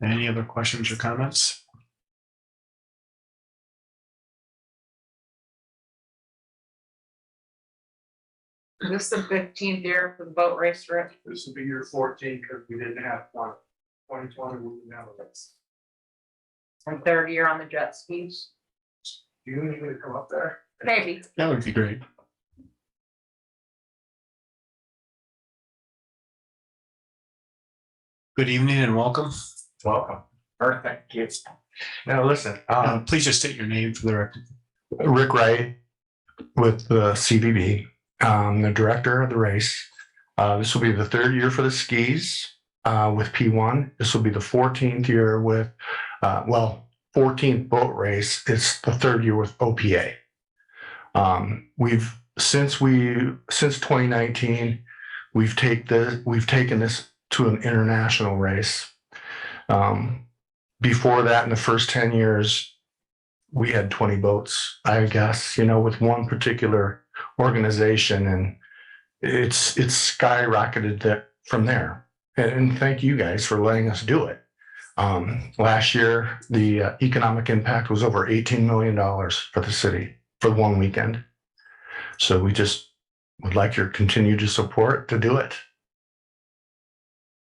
Any other questions or comments? Is this the 15th year for the boat race, Rick? This will be year 14 because we didn't have one. 2020, we didn't have a race. And 3rd year on the jet skis? You need to come up there. Maybe. That would be great. Good evening and welcome. Welcome. Thank you. Now, listen, Please just state your name for the record. Rick Wright with the CVB, the director of the race. This will be the 3rd year for the skis with P1. This will be the 14th year with, 14th boat race. It's the 3rd year with OPA. Since 2019, we've taken this to an international race. Before that, in the first 10 years, we had 20 boats, I guess, with one particular organization, and it's skyrocketed from there. And thank you guys for letting us do it. Last year, the economic impact was over $18 million for the city for one weekend. So we just would like your continued support to do it.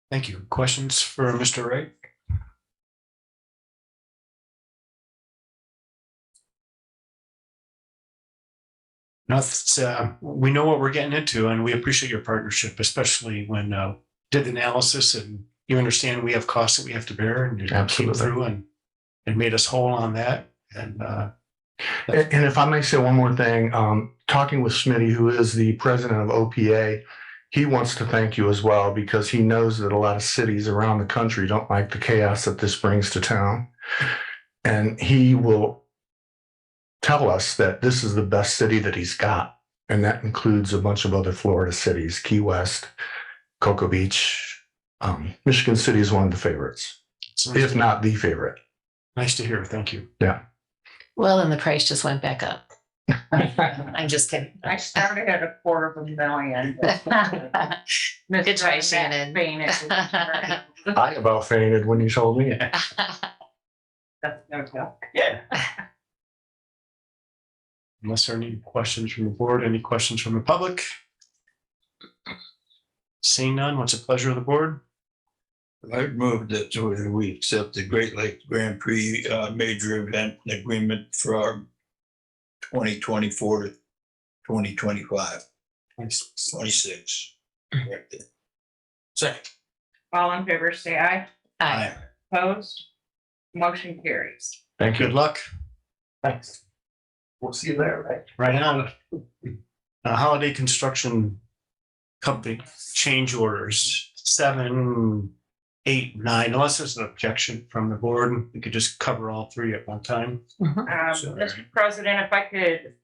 Thank you. Questions for Mr. Wright? No, we know what we're getting into, and we appreciate your partnership, especially when did the analysis and you understand we have costs that we have to bear, and you came Absolutely. through and made us whole on that. And And if I may say one more thing, talking with Smitty, who is the president of OPA, he wants to thank you as well because he knows that a lot of cities around the country don't like the chaos that this brings to town. And he will tell us that this is the best city that he's got. And that includes a bunch of other Florida cities, Key West, Cocoa Beach. Michigan City is one of the favorites, if not the favorite. Nice to hear. Thank you. Yeah. Well, and the price just went back up. I'm just kidding. I started at $250,000. Good try, Mr. Shannon. Matt Bain. I about fainted when you told me. That's no joke. Unless there are any questions from the board, any questions from the public? Seeing none, what's the pleasure of the board? I've moved that we accept the Great Lakes Grand Prix major event agreement for our 2024 to 2025, 26. Second. All in favor, say aye. Aye. Opposed? Motion carries. Thank Good you. luck. Thanks. We'll see you there, right? Right on. Holiday Construction Company change orders 7, 8, 9. Unless there's an objection from the board, we could just cover all three at one time. Mr. President, if I could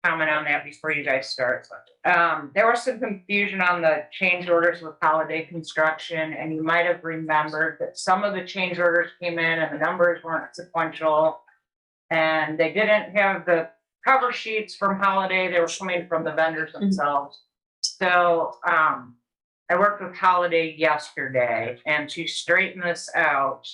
comment on that before you guys start. There was some confusion on the change orders with Holiday Construction, and you might have remembered that some of the change orders came in and the numbers weren't sequential. And they didn't have the cover sheets from Holiday, they were coming from the vendors themselves. So I worked with Holiday yesterday, and to straighten this out,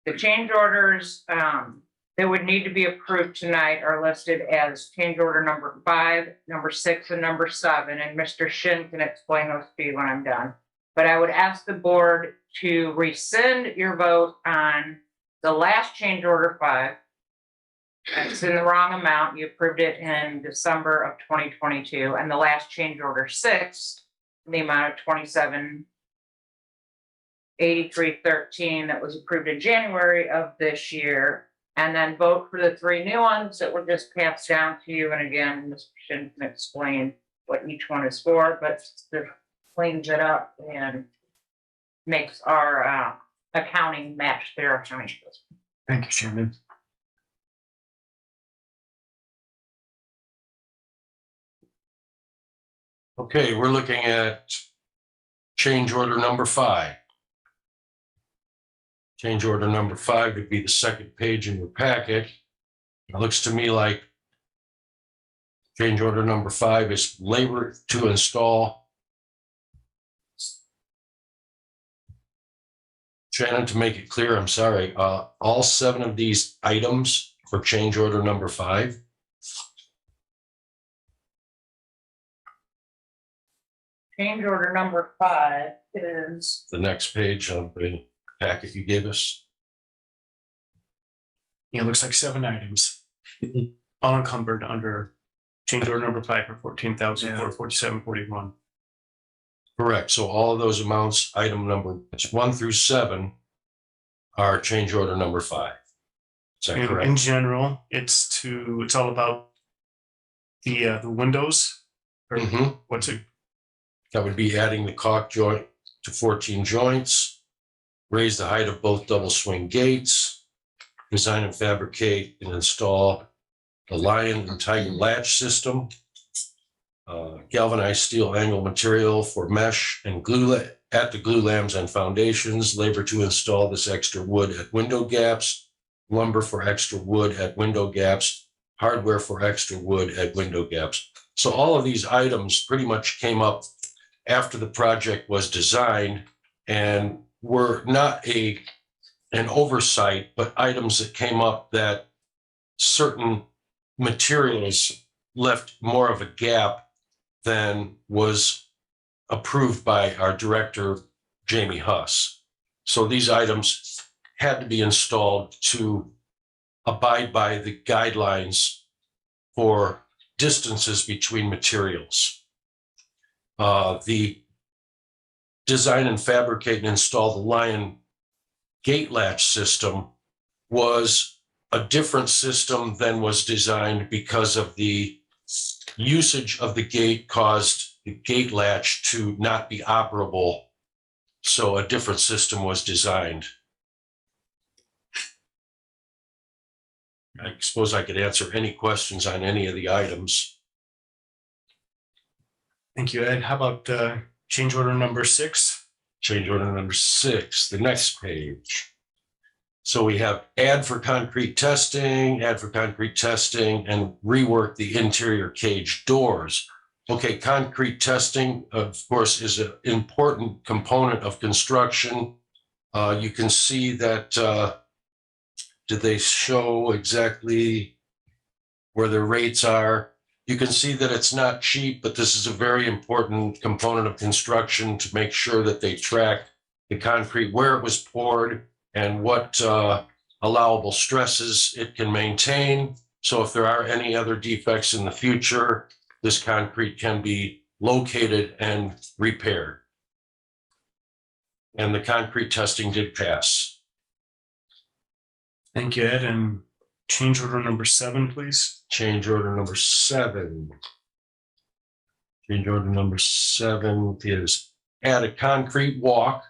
the change orders that would need to be approved tonight are listed as change order number 5, number 6, and number 7. And Mr. Shin can explain those to you when I'm done. But I would ask the board to rescind your vote on the last change order 5. It's in the wrong amount. You approved it in December of 2022, and the last change order 6, in the amount of $27,8313 that was approved in January of this year, and then vote for the 3 new ones that were just passed down to you. And again, Mr. Shin can explain what each one is for, but it cleans it up and makes our accounting match their accounting system. Thank you, Shannon. Okay, we're looking at change order number 5. Change order number 5 would be the second page in your packet. It looks to me like change order number 5 is labor to install. Shannon, to make it clear, I'm sorry, all 7 of these items for change order number 5. Change order number 5 is The next page of the packet you gave us. Yeah, it looks like 7 items. Unencumbered under change order number 5 for $14,447.41. Correct. So all of those amounts, item number 1 through 7, are change order number 5. Is that In correct? general, it's all about the windows. Or Mhm. what's it? That would be adding the caulk joint to 14 joints, raise the height of both double swing gates, design and fabricate and install the Lion and Tiger latch system, galvanized steel angle material for mesh and glue at the glue lambs and foundations, labor to install this extra wood at window gaps, lumber for extra wood at window gaps, hardware for extra wood at window gaps. So all of these items pretty much came up after the project was designed and were not an oversight, but items that came up that certain materials left more of a gap than was approved by our director, Jamie Huss. So these items had to be installed to abide by the guidelines for distances between materials. The design and fabricate and install the Lion gate latch system was a different system than was designed because of the usage of the gate caused the gate latch to not be operable. So a different system was designed. I suppose I could answer any questions on any of the items. Thank you, Ed. How about change order number 6? Change order number 6, the next page. So we have add for concrete testing, and rework the interior cage doors. Okay, concrete testing, of course, is an important component of construction. You can see that, did they show exactly where the rates are? You can see that it's not cheap, but this is a very important component of construction to make sure that they track the concrete, where it was poured, and what allowable stresses it can maintain. So if there are any other defects in the future, this concrete can be located and repaired. And the concrete testing did pass. Thank you, Ed. And change order number 7, please. Change order number 7. Change order number 7 is add a concrete walk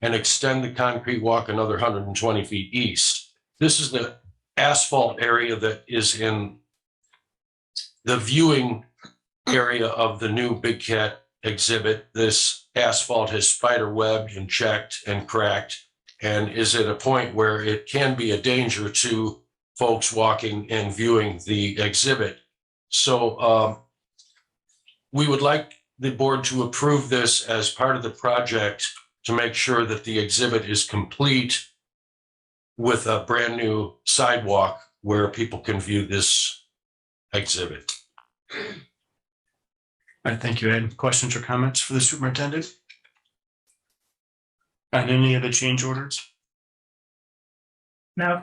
and extend the concrete walk another 120 feet east. This is the asphalt area that is in the viewing area of the new Big Cat exhibit. This asphalt has spider webbed and checked and cracked and is at a point where it can be a danger to folks walking and viewing the exhibit. So we would like the board to approve this as part of the project to make sure that the exhibit is complete with a brand new sidewalk where people can view this exhibit. All right, thank you, Ed. Questions or comments for the superintendent? On any of the change orders? No.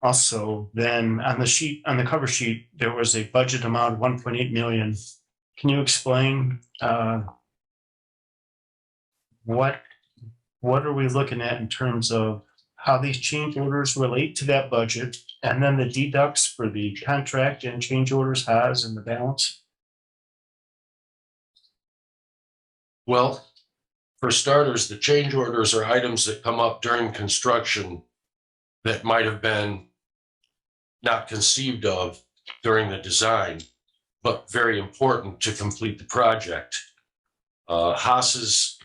Also, then on the sheet, on the cover sheet, there was a budget amount of 1.8 million. Can you explain what are we looking at in terms of how these change orders relate to that budget, and then the deducts for the contract and change orders has and the balance? Well, for starters, the change orders are items that come up during construction that might have been not conceived of during the design, but very important to complete the project. Haas's.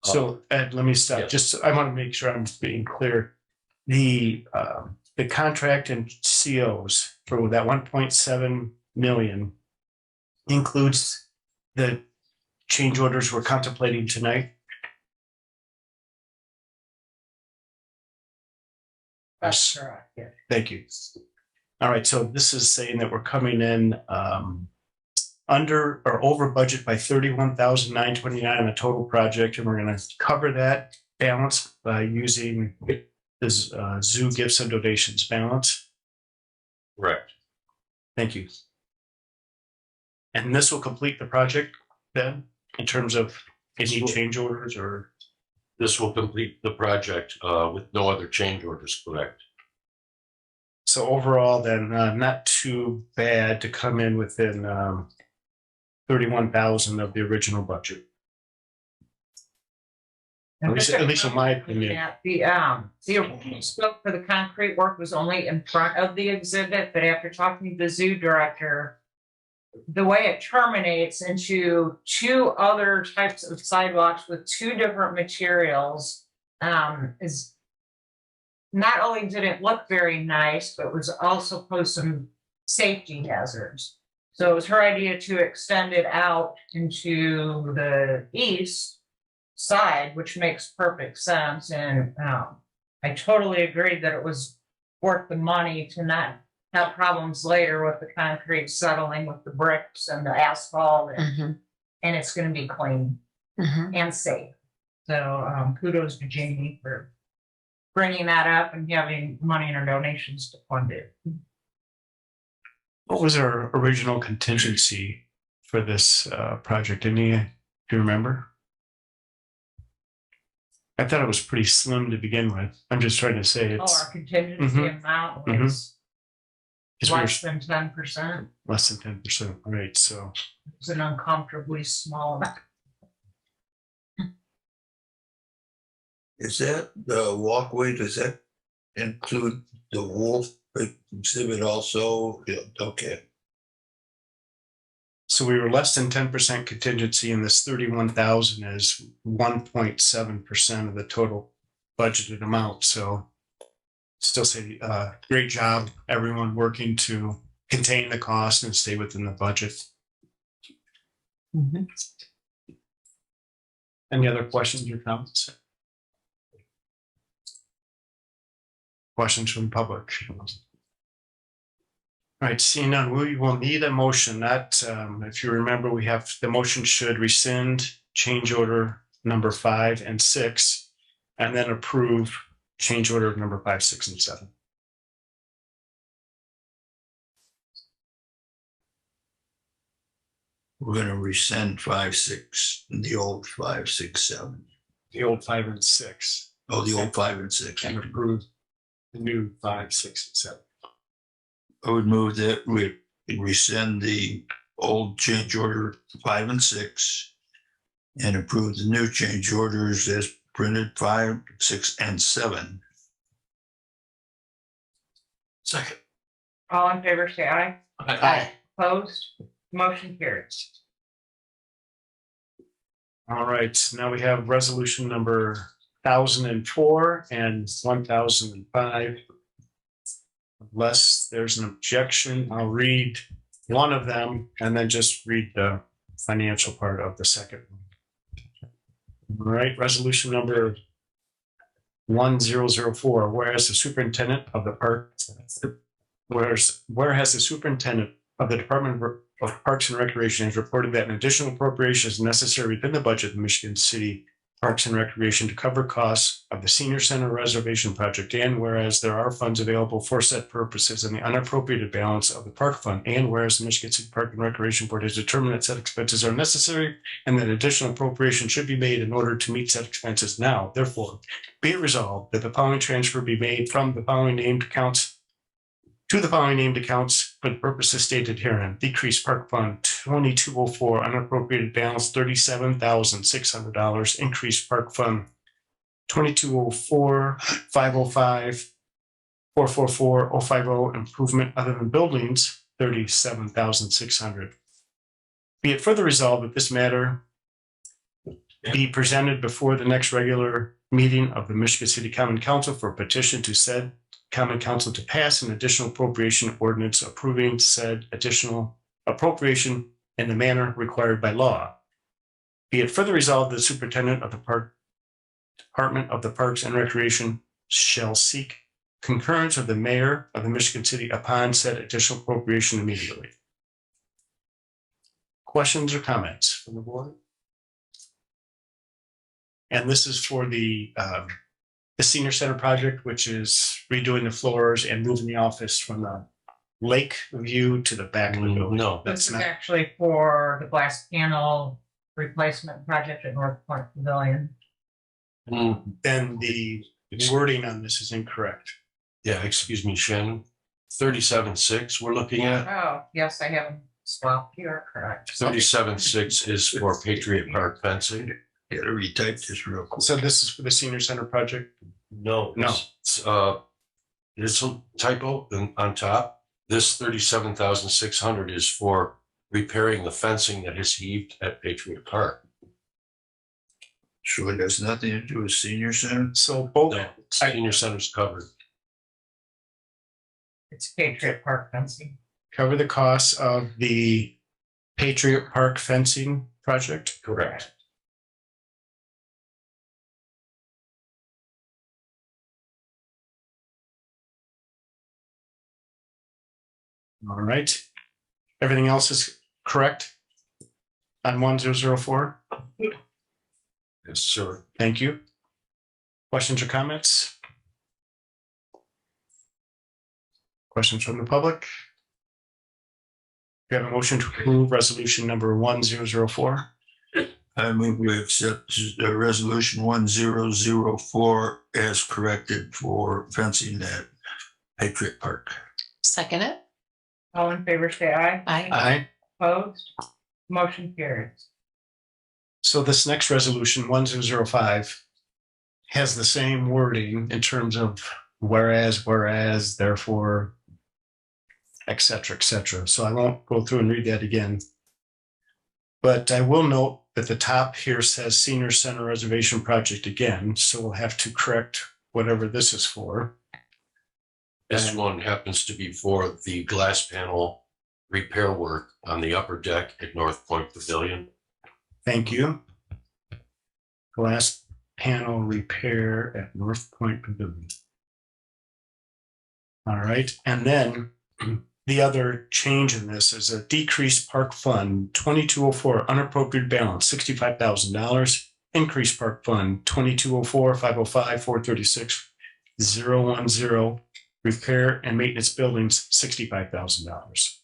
So Ed, let me stop. Yes. Just, I want to make sure I'm being clear. The contract and COs for that 1.7 million includes the change orders we're contemplating tonight. That's correct, yeah. Thank you. All right, so this is saying that we're coming in under or over budget by 31,929 on the total project, and we're going to cover that balance by using this zoo gifts and donations balance. Correct. Thank you. And this will complete the project then, in terms of any change orders or? This will complete the project with no other change orders, correct? So overall, then, not too bad to come in within 31,000 of the original budget. At least in my opinion. Yeah, the original scope for the concrete work was only in front of the exhibit, but after talking to the zoo director, the way it terminates into 2 other types of sidewalks with 2 different materials is not only did it look very nice, but was also posed some safety hazards. So it was her idea to extend it out into the east side, which makes perfect sense. And I totally agreed that it was worth the money to not have problems later with the concrete settling with the bricks and the asphalt, and it's going to be clean and safe. So kudos to Jamie for bringing that up and having money in her donations to fund it. What was our original contingency for this project? Do you remember? I thought it was pretty slim to begin with. I'm just trying to say Oh, it's our contingency amount was because we were less than 10%. less than 10%, right? So It's an uncomfortably small amount. Is that the walkway, does that include the wolf exhibit also? Yeah, okay. So we were less than 10% contingency, and this 31,000 is 1.7% of the total budgeted amount. So still say, great job, everyone working to contain the cost and stay within the budget. Any other questions or comments? Questions from the public? All right, seeing none, we will need a motion that, if you remember, we have, the motion should rescind change order number 5 and 6, and then approve change order number 5, 6, and 7. We're gonna rescind 5, 6, and the old 5, 6, 7. The old 5 and 6, Oh, the old 5 and 6. and approve the new 5, 6, and 7. I would move that we rescind the old change order 5 and 6 and approve the new change orders as printed 5, 6, and 7. Second. All in favor, say aye. Aye. Opposed? Motion carries. All right, now we have resolution number 1004 and 1005. Unless there's an objection, I'll read one of them and then just read the financial part of the second one. All right, resolution number 1004, whereas the superintendent of the park, whereas the superintendent of the Department of Parks and Recreation has reported that an additional appropriation is necessary within the budget of the Michigan City Parks and Recreation to cover costs of the Senior Center Reservation Project, and whereas there are funds available for said purposes in the unappropriated balance of the park fund, and whereas the Michigan City Park and Recreation Board has determined that said expenses are necessary and that additional appropriation should be made in order to meet said expenses now, therefore, be it resolved that the following transfer be made from the following named accounts to the following named accounts for the purposes stated herein: decrease park fund 2204 unappropriated balance $37,600, increase park fund 2204 505 444 050 improvement other than buildings $37,600. Be it further resolved that this matter be presented before the next regular meeting of the Michigan City Common Council for petition to said Common Council to pass an additional appropriation ordinance approving said additional appropriation in the manner required by law. Be it further resolved that the superintendent of the Department of the Parks and Recreation shall seek concurrence of the mayor of the Michigan City upon said additional appropriation immediately. Questions or comments from the board? And this is for the senior center project, which is redoing the floors and moving the office from the lake view to the back of the building. No, This That's is not, actually for the glass panel replacement project at North Point Pavilion. then the wording on this is incorrect. yeah, excuse me, Shannon. 37.6 we're looking at. Oh, yes, I have them swapped. You are correct. 37.6 is for Patriot Park fencing. Gotta retype this real quick. So this is for the senior center project? No. No. There's a typo on top. This 37,600 is for repairing the fencing that has heaved at Patriot Park. So it has nothing to do with senior center? So both, No, senior center's covered. It's Patriot Park fencing. cover the costs of the Patriot Park fencing project? Correct. All right. Everything else is correct on 1004? Yes, sir. Thank you. Questions or comments? Questions from the public? We have a motion to approve resolution number 1004. I move we accept resolution 1004 as corrected for fencing at Patriot Park. Second it. All in favor, say aye. Aye. Opposed? Motion carries. So this next resolution, 1005, has the same wording in terms of whereas, therefore, et cetera. So I won't go through and read that again. But I will note that the top here says Senior Center Reservation Project again, so we'll have to correct whatever this is for. This one happens to be for the glass panel repair work on the upper deck at North Point Pavilion. Thank you. Glass panel repair at North Point Pavilion. All right, and then the other change in this is a decreased park fund 2204 unappropriated balance $65,000. Increased park fund 2204 505 436 010 repair and maintenance buildings $65,000.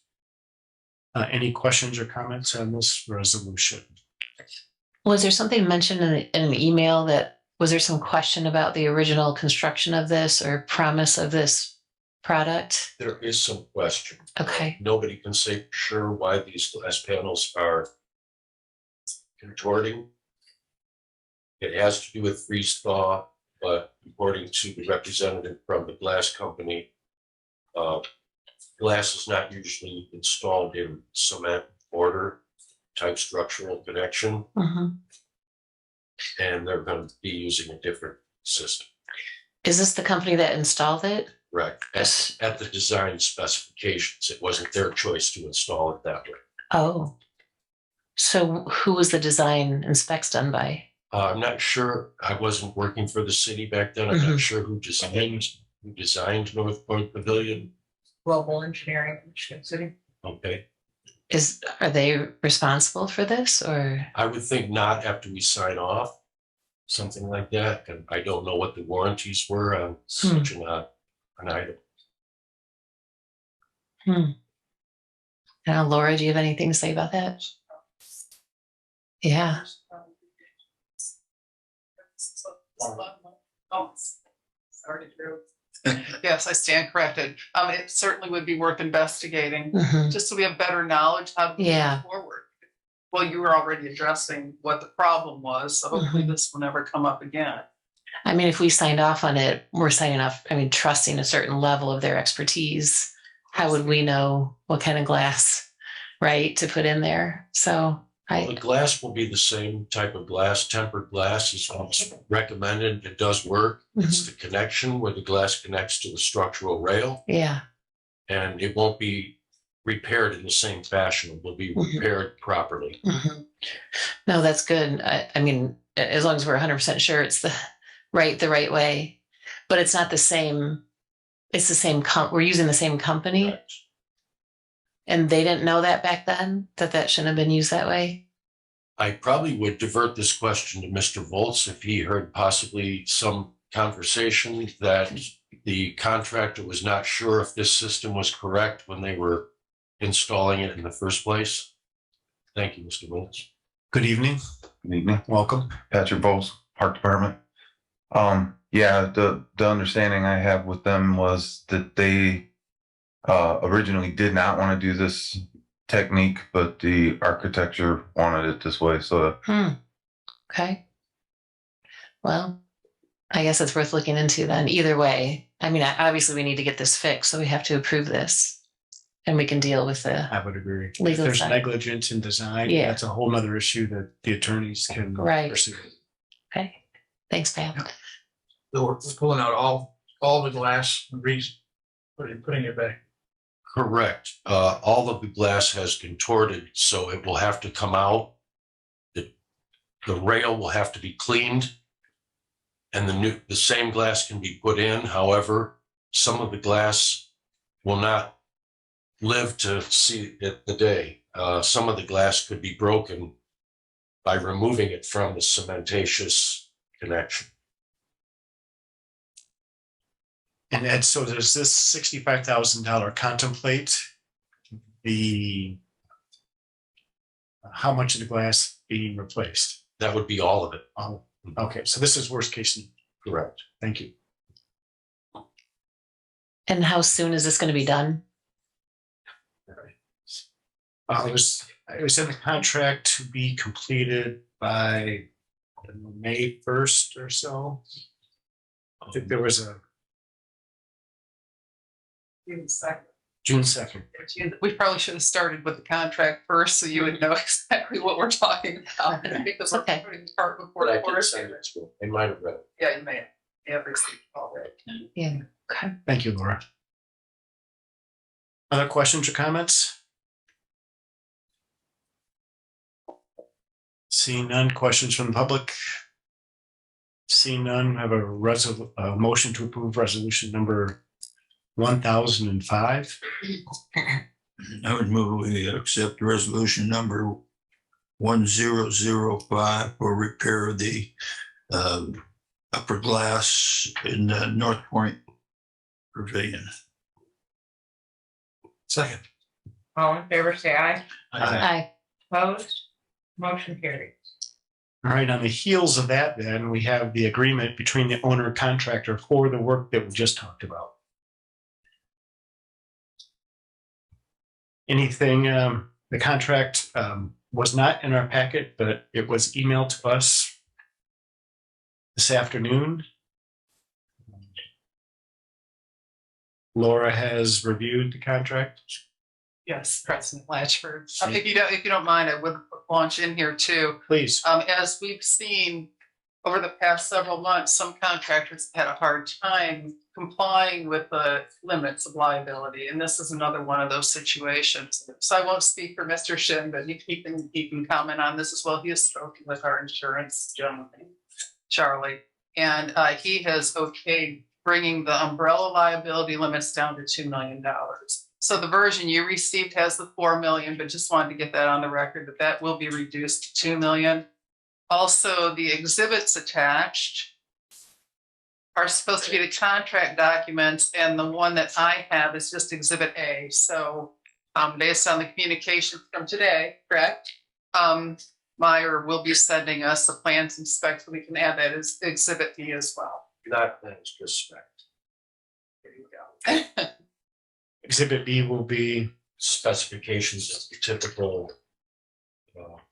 Any questions or comments on this resolution? Was there something mentioned in an email that, was there some question about the original construction of this or promise of this product? There is some question. Okay. Nobody can say for sure why these glass panels are contorting. It has to do with freeze thaw, but according to the representative from the glass company, glass is not usually installed in cement mortar type structural connection, Mhm. and they're going to be using a different system. Is this the company that installed it? Correct. At the design specifications, it wasn't their choice to install it that way. Oh. So who was the design and specs done by? I'm not sure. I wasn't working for the city back then. I'm not sure who designed North Point Pavilion. Global Engineering, Michigan City. Okay. Are they responsible for this or? I would think not after we sign off, something like that. And I don't know what the warranties were on such an item. Now, Laura, do you have anything to say about that? Yeah. Yes, I stand corrected. It certainly would be worth investigating, Mhm. just so we have better knowledge how to Yeah. move forward. Well, you were already addressing what the problem was, so hopefully this will never come up again. I mean, if we signed off on it, we're signing off, I mean, trusting a certain level of their expertise. How would we know what kind of glass, right, to put in there? So The glass will be the same type of glass, tempered glass is what's recommended. It does work. It's the connection where the glass connects to the structural rail, yeah. and it won't be repaired in the same fashion. It will be repaired properly. Mhm. No, that's good. I mean, as long as we're 100% sure it's the right way, but it's not the same. It's the same. We're using the same company, Right. and they didn't know that back then that shouldn't have been used that way. I probably would divert this question to Mr. Volz if he heard possibly some conversation that the contractor was not sure if this system was correct when they were installing it in the first place. Thank you, Mr. Volz. Good evening. Good evening, Welcome. Patrick Bowles, Park Department. Yeah, the understanding I have with them was that they originally did not want to do this technique, but the architecture wanted it this way. So Okay. Well, I guess it's worth looking into then. Either way, I mean, obviously we need to get this fixed, so we have to approve this, and we can deal with the I would agree. If legal there's side. negligence in design, Yeah. that's a whole nother issue that the attorneys can Right. pursue. Okay. Thanks, Pam. So we're pulling out all the glass, putting it back. Correct. All of the glass has contorted, so it will have to come out. The rail will have to be cleaned. And the same glass can be put in. However, some of the glass will not live to see it the day. Some of the glass could be broken by removing it from the cementatious connection. And Ed, so does this $65,000 contemplate how much of the glass being replaced? That would be all of it. Oh, okay, so this is worst case. Correct. Thank you. And how soon is this going to be done? It was in the contract to be completed by May 1st or so. I think there was a June 2nd. June 2nd. We probably should have started with the contract first, so you would know exactly what we're talking about. I think the Okay. putting part before But I the did course. send it to them. They might have read it. Yeah, you may have received already. Yeah. Thank you, Laura. Other questions or comments? Seeing none, questions from the public? Seeing none, have a motion to approve resolution number 1005. I would move we accept resolution number 1005 for repair of the upper glass in the North Point Pavilion. Second. All in favor, say aye. Aye. Opposed? Motion carries. All right, on the heels of that, then we have the agreement between the owner and contractor for the work that we just talked about. Anything, the contract was not in our packet, but it was emailed to us this afternoon. Laura has reviewed the contract. Yes, President Latchford. If you don't mind, I would launch in here too. Please. As we've seen over the past several months, some contractors had a hard time complying with the limits of liability, and this is another one of those situations. So I won't speak for Mr. Shin, but he can comment on this as well. He has spoken with our insurance gentleman, Charlie, and he has okayed bringing the umbrella liability limits down to $2 million. So the version you received has the 4 million, but just wanted to get that on the record that will be reduced to 2 million. Also, the exhibits attached are supposed to be the contract documents, and the one that I have is just Exhibit A. So based on the communication from today, correct? Meyer will be sending us the plans and specs, so we can add that as Exhibit B as well. That is respect. There you go. Exhibit B will be, Specifications of the typical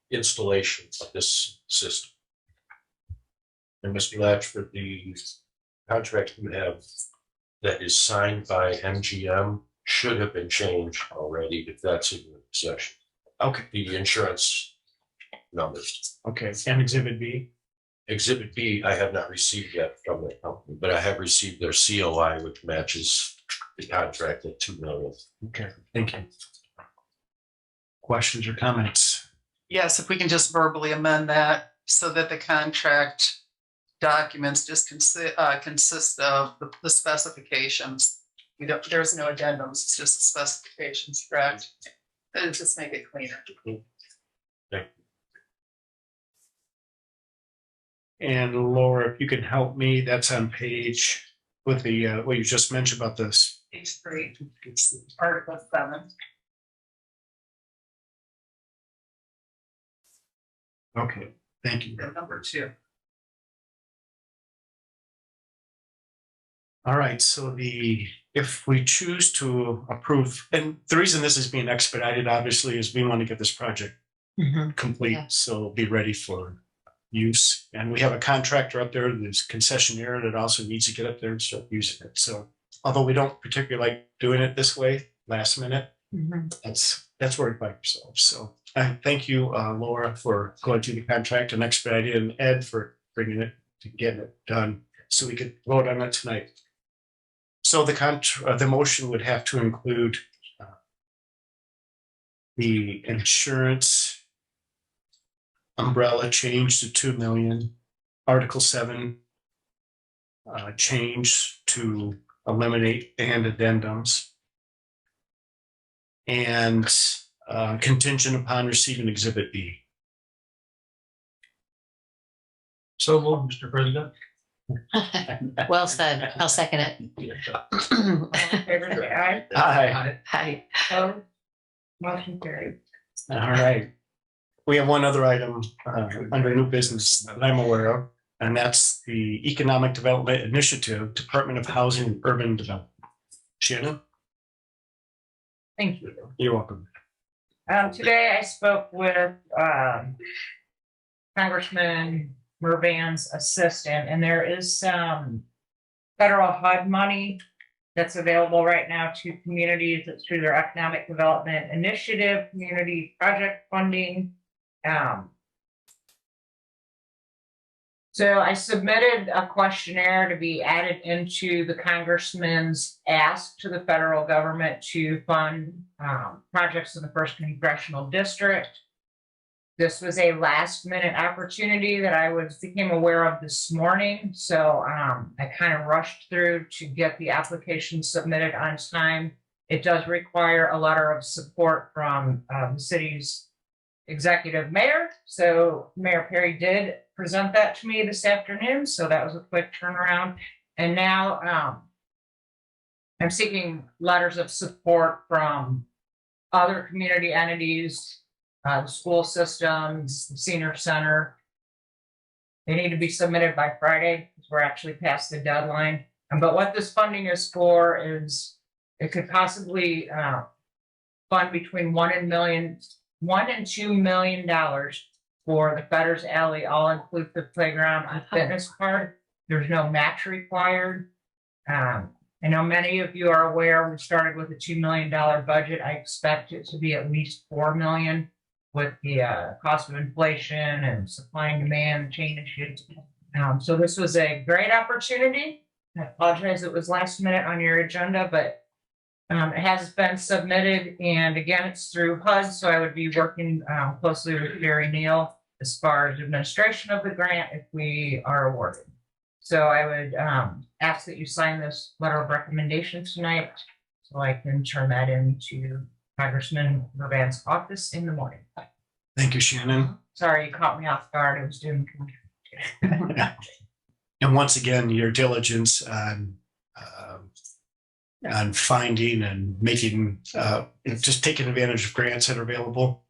installation of this system. And Mr. Latchford, the contract you have that is signed by MGM should have been changed already if that's in your possession. okay, The insurance numbers. okay, and Exhibit B. Exhibit B, I have not received yet from the company, but I have received their COI, which matches the contract at 2 million. Okay, thank you. Questions or comments? Yes, if we can just verbally amend that so that the contract documents just consist of the specifications. There's no addendums, it's just the specifications, correct? It'll just make it cleaner. And Laura, if you can help me, that's on page with the, what you just mentioned about this. Page 3, Article 7. Okay, thank you. And number 2. All right, so if we choose to approve, and the reason this is being expedited, obviously, is we want to get this project complete, Yeah. so be ready for use. And we have a contractor up there, there's concessionaire that also needs to get up there and start using it. So although we don't particularly like doing it this way, last minute, that's worried by yourself. So I thank you, Laura, for going through the contract and expediting, and Ed for bringing it to get it done so we could vote on it tonight. So the motion would have to include the insurance umbrella change to 2 million, Article 7 change to eliminate and addendums, and contingent upon receiving Exhibit B. So moved, Mr. President. Well said. I'll second it. All in favor, say aye. Aye. Hi. Opposed? Motion carries. All right. We have one other item under new business that I'm aware of, and that's the Economic Development Initiative, Department of Housing and Urban Development. Shannon, Thank you. you're welcome. Today I spoke with, Congressman Mervan's assistant, and there is some federal HUD money that's available right now to communities. It's through their Economic Development Initiative, community project funding. So I submitted a questionnaire to be added into the congressman's ask to the federal government to fund projects in the first congressional district. This was a last minute opportunity that I became aware of this morning. So I kind of rushed through to get the application submitted on time. It does require a letter of support from the city's executive mayor. So Mayor Perry did present that to me this afternoon. So that was a quick turnaround. And now I'm seeking letters of support from other community entities, the school systems, the senior center. They need to be submitted by Friday because we're actually past the deadline. But what this funding is for is it could possibly fund between $1 and $2 million for the Fetters Alley all-inclusive playground and fitness park. There's no match required. I know many of you are aware we started with a $2 million budget. I expect it to be at least $4 million with the cost of inflation and supply and demand changes. So this was a great opportunity. I apologize it was last minute on your agenda, but it has been submitted, and again, it's through HUD, so I would be working closely with Gary Neal as far as administration of the grant if we are awarded. So I would ask that you sign this letter of recommendation tonight so I can turn that into Congressman Mervan's office in the morning. Thank you, Shannon. Sorry, you caught me off guard. I was doing. And once again, your diligence on finding and making, just taking advantage of grants that are available.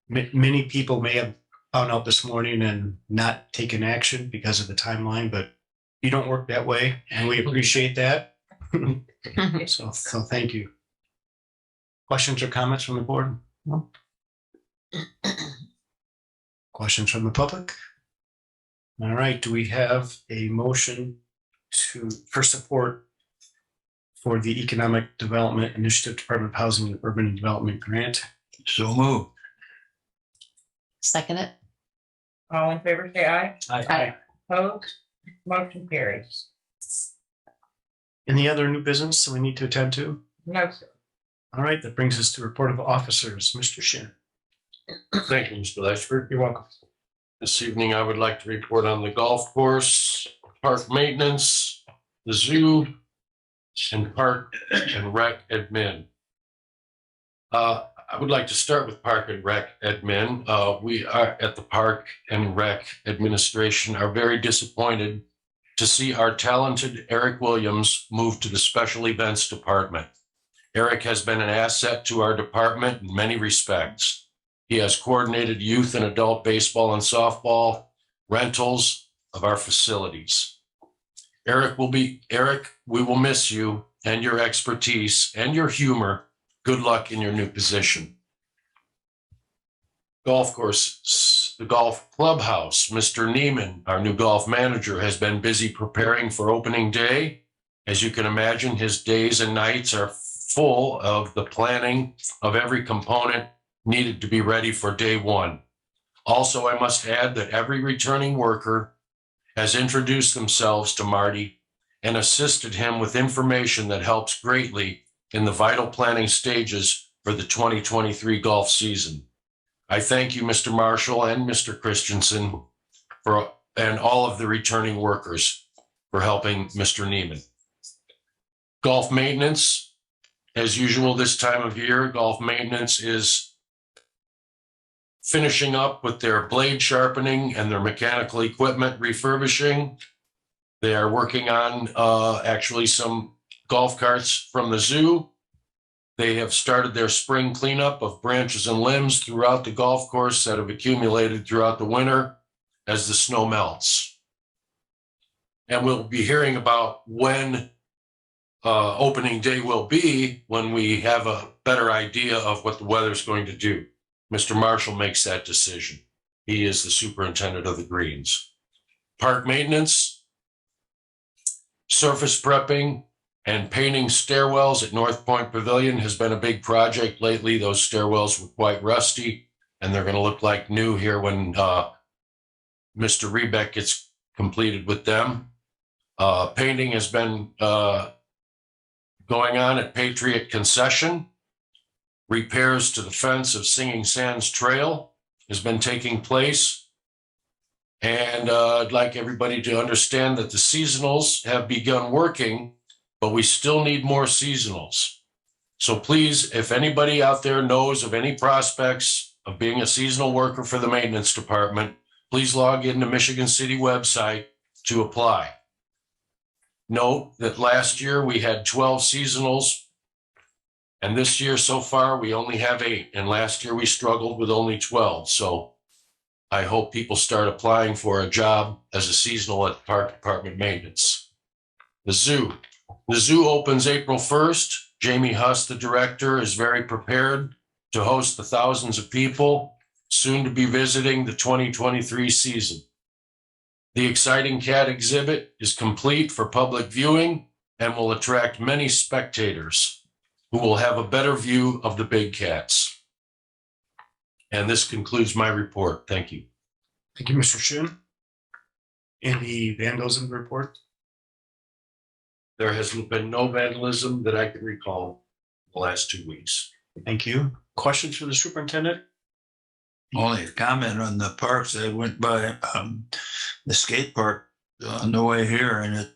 Many people may have found out this morning and not taken action because of the timeline, but you don't work that way, and we appreciate that. So thank you. Questions or comments from the board? No. Questions from the public? All right, do we have a motion for support for the Economic Development Initiative, Department of Housing and Urban Development Grant? So move. Second it. All in favor, say aye. Aye. Opposed? Motion carries. Any other new business that we need to attend to? No, sir. All right, that brings us to report of officers. Mr. Shin. Thank you, Mr. Lashford. You're welcome. This evening, I would like to report on the golf course, park maintenance, the zoo, and park and rec admin. I would like to start with park and rec admin. We are at the park and rec administration are very disappointed to see our talented Eric Williams move to the special events department. Eric has been an asset to our department in many respects. He has coordinated youth and adult baseball and softball rentals of our facilities. Eric, we will miss you and your expertise and your humor. Good luck in your new position. Golf courses, the golf clubhouse. Mr. Neiman, our new golf manager, has been busy preparing for opening day. As you can imagine, his days and nights are full of the planning of every component needed to be ready for day one. Also, I must add that every returning worker has introduced themselves to Marty and assisted him with information that helps greatly in the vital planning stages for the 2023 golf season. I thank you, Mr. Marshall and Mr. Christensen, and all of the returning workers for helping Mr. Neiman. Golf maintenance, as usual this time of year, golf maintenance is finishing up with their blade sharpening and their mechanical equipment refurbishing. They are working on actually some golf carts from the zoo. They have started their spring cleanup of branches and limbs throughout the golf course that have accumulated throughout the winter as the snow melts. And we'll be hearing about when opening day will be when we have a better idea of what the weather's going to do. Mr. Marshall makes that decision. He is the superintendent of the greens. Park maintenance, surface prepping, and painting stairwells at North Point Pavilion has been a big project lately. Those stairwells were quite rusty, and they're going to look like new here when Mr. Rebeck gets completed with them. Painting has been going on at Patriot Concession. Repairs to the fence of Singing Sands Trail has been taking place. And I'd like everybody to understand that the seasonals have begun working, but we still need more seasonals. So please, if anybody out there knows of any prospects of being a seasonal worker for the maintenance department, please log in to Michigan City website to apply. Note that last year we had 12 seasonals, and this year so far we only have 8, and last year we struggled with only 12. So I hope people start applying for a job as a seasonal at the park department maintenance. The zoo opens April 1st. Jamie Huss, the director, is very prepared to host the thousands of people soon to be visiting the 2023 season. The exciting cat exhibit is complete for public viewing and will attract many spectators who will have a better view of the big cats. And this concludes my report. Thank you. Thank you, Mr. Shinn. Any vandalism report? There has been no vandalism that I can recall the last 2 weeks. Thank you. Questions for the superintendent? Only a comment on the parks. I went by the skate park on the way here, and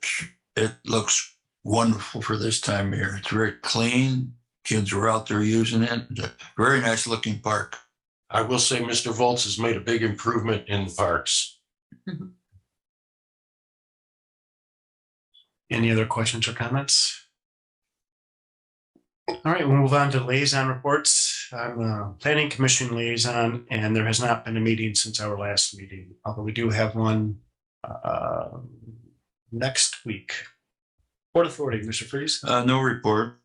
it looks wonderful for this time of year. It's very clean. Kids were out there using it. It's a very nice looking park. I will say Mr. Volz has made a big improvement in the parks. Any other questions or comments? All right, we'll move on to liaison reports. I'm a planning commission liaison, and there has not been a meeting since our last meeting, although we do have one next week. Port Authority, Mr. Freeze, No report.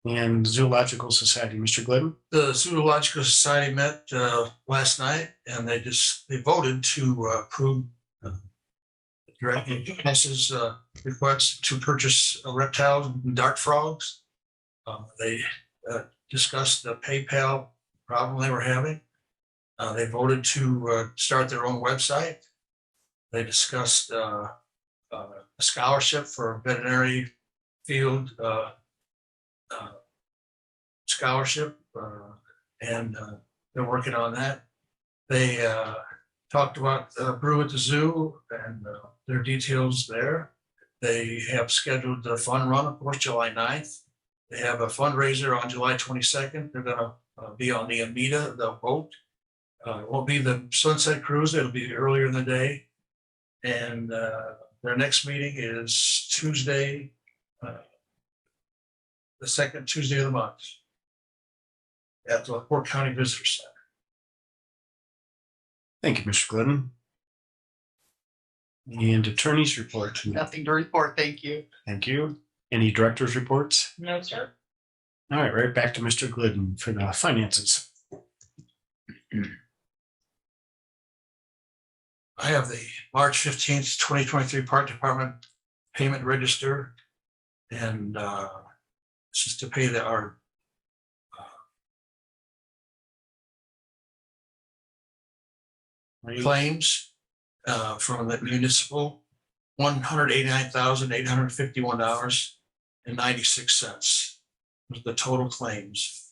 and Zoological Society, Mr. Glidden. The Zoological Society met last night, and they voted to approve Director Hess's request to purchase reptiles and dart frogs. They discussed the PayPal problem they were having. They voted to start their own website. They discussed a scholarship for a veterinary field scholarship, and they're working on that. They talked about Brew at the Zoo and their details there. They have scheduled the fun run, of course, July 9th. They have a fundraiser on July 22nd. They're gonna be on the Amita, the boat. It won't be the Sunset Cruise, it'll be earlier in the day. And their next meeting is Tuesday, the second Tuesday of the month at the LaPorte County Visitor Center. Thank you, Mr. Glidden. And attorney's report. Nothing to report, thank you. Thank you. Any director's reports? No, sir. All right, right back to Mr. Glidden for the finances. I have the March 15th, 2023 Park Department payment register. And this is to pay our claims from the municipal, $189,851.96 was the total claims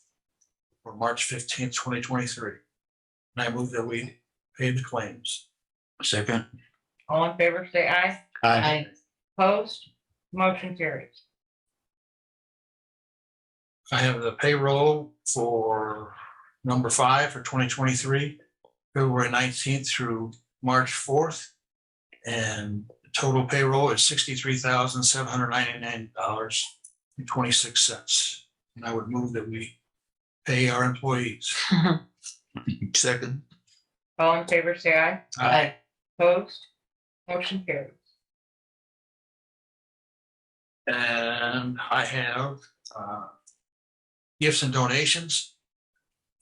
for March 15th, 2023. And I move that we pay the claims. Second. All in favor, say aye. I Opposed? Motion carries. I have the payroll for number 5 for 2023, February 19th through March 4th. And the total payroll is $63,799.26. And I would move that we pay our employees. Second. All in favor, say aye. Aye. Opposed? Motion carries. And I have gifts and donations.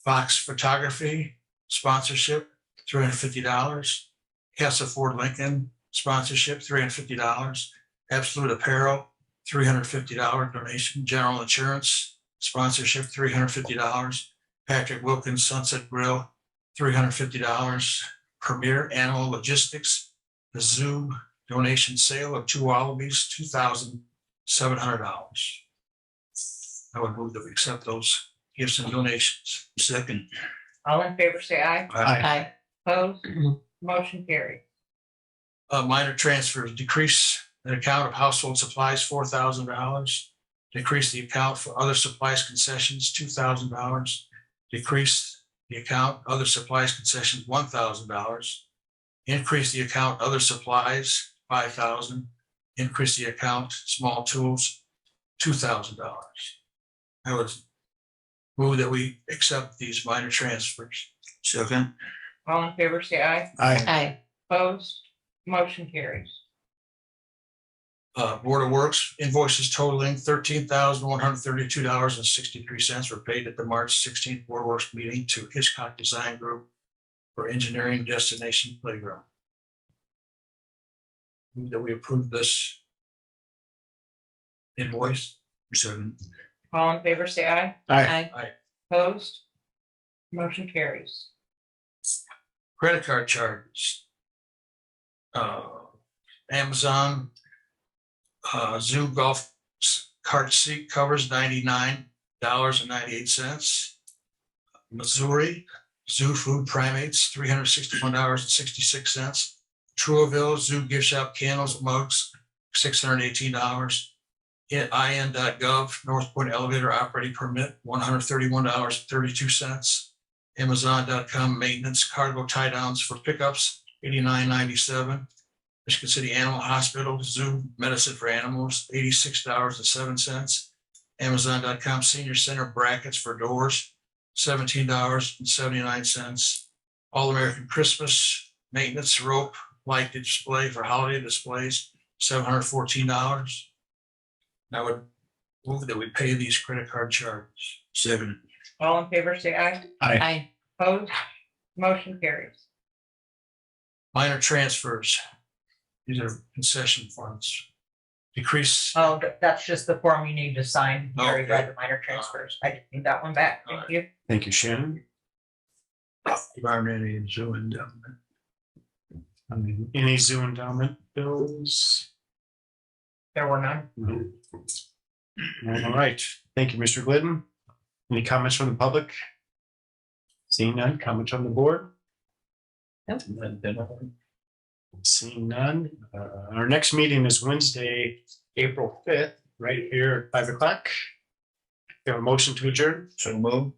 Fox Photography sponsorship, $350. Casa Ford Lincoln sponsorship, $350. Absolute Apparel, $350 donation. General Insurance sponsorship, $350. Patrick Wilkins Sunset Grill, $350. Premier Animal Logistics, the zoo donation sale of 2 wallabies, $2,700. I would move that we accept those gifts and donations. Second. All in favor, say aye. Aye. Opposed? Motion carries. Minor transfers, decrease the account of household supplies, $4,000. Decrease the account for other supplies concessions, $2,000. Decrease the account other supplies concessions, $1,000. Increase the account other supplies, $5,000. Increase the account small tools, $2,000. I would move that we accept these minor transfers. Second. All in favor, say aye. Aye. Opposed? Motion carries. Board of Works invoices totaling $13,132.63 were paid at the March 16th Board of Works meeting to Hiscock Design Group for engineering destination playground. Move that we approve this invoice. Second. All in favor, say aye. Aye. Opposed? Motion carries. Credit card charges. Amazon Zoo Golf Cart Seat covers $99.98. Missouri Zoo Food Primates, $361.66. Trueville Zoo Gift Shop Candles Mugs, $618. IN.gov North Point Elevator Operating Permit, $131.32. Amazon.com Maintenance Cargo Tie Downs for Pickups, $89.97. Michigan City Animal Hospital Zoo Medicine for Animals, $86.07. Amazon.com Senior Center Brackets for Doors, $17.79. All American Christmas Maintenance Rope Light Display for Holiday Displays, $714. I would move that we pay these credit card charges. Second. All in favor, say aye. Aye. Opposed? Motion carries. Minor transfers. These are concession funds. Decrease. Oh, that's just the form you need to sign. You already Okay. read the minor transfers. I just need that one back. Thank you. Thank you, Shannon. Environment Zoo Endowment. Any zoo endowment bills? There were none. All right, thank you, Mr. Glidden. Any comments from the public? Seeing none, comments on the board? Nope. Seeing none, our next meeting is Wednesday, April 5th, right here at 5 o'clock. We have a motion to adjourn. So move.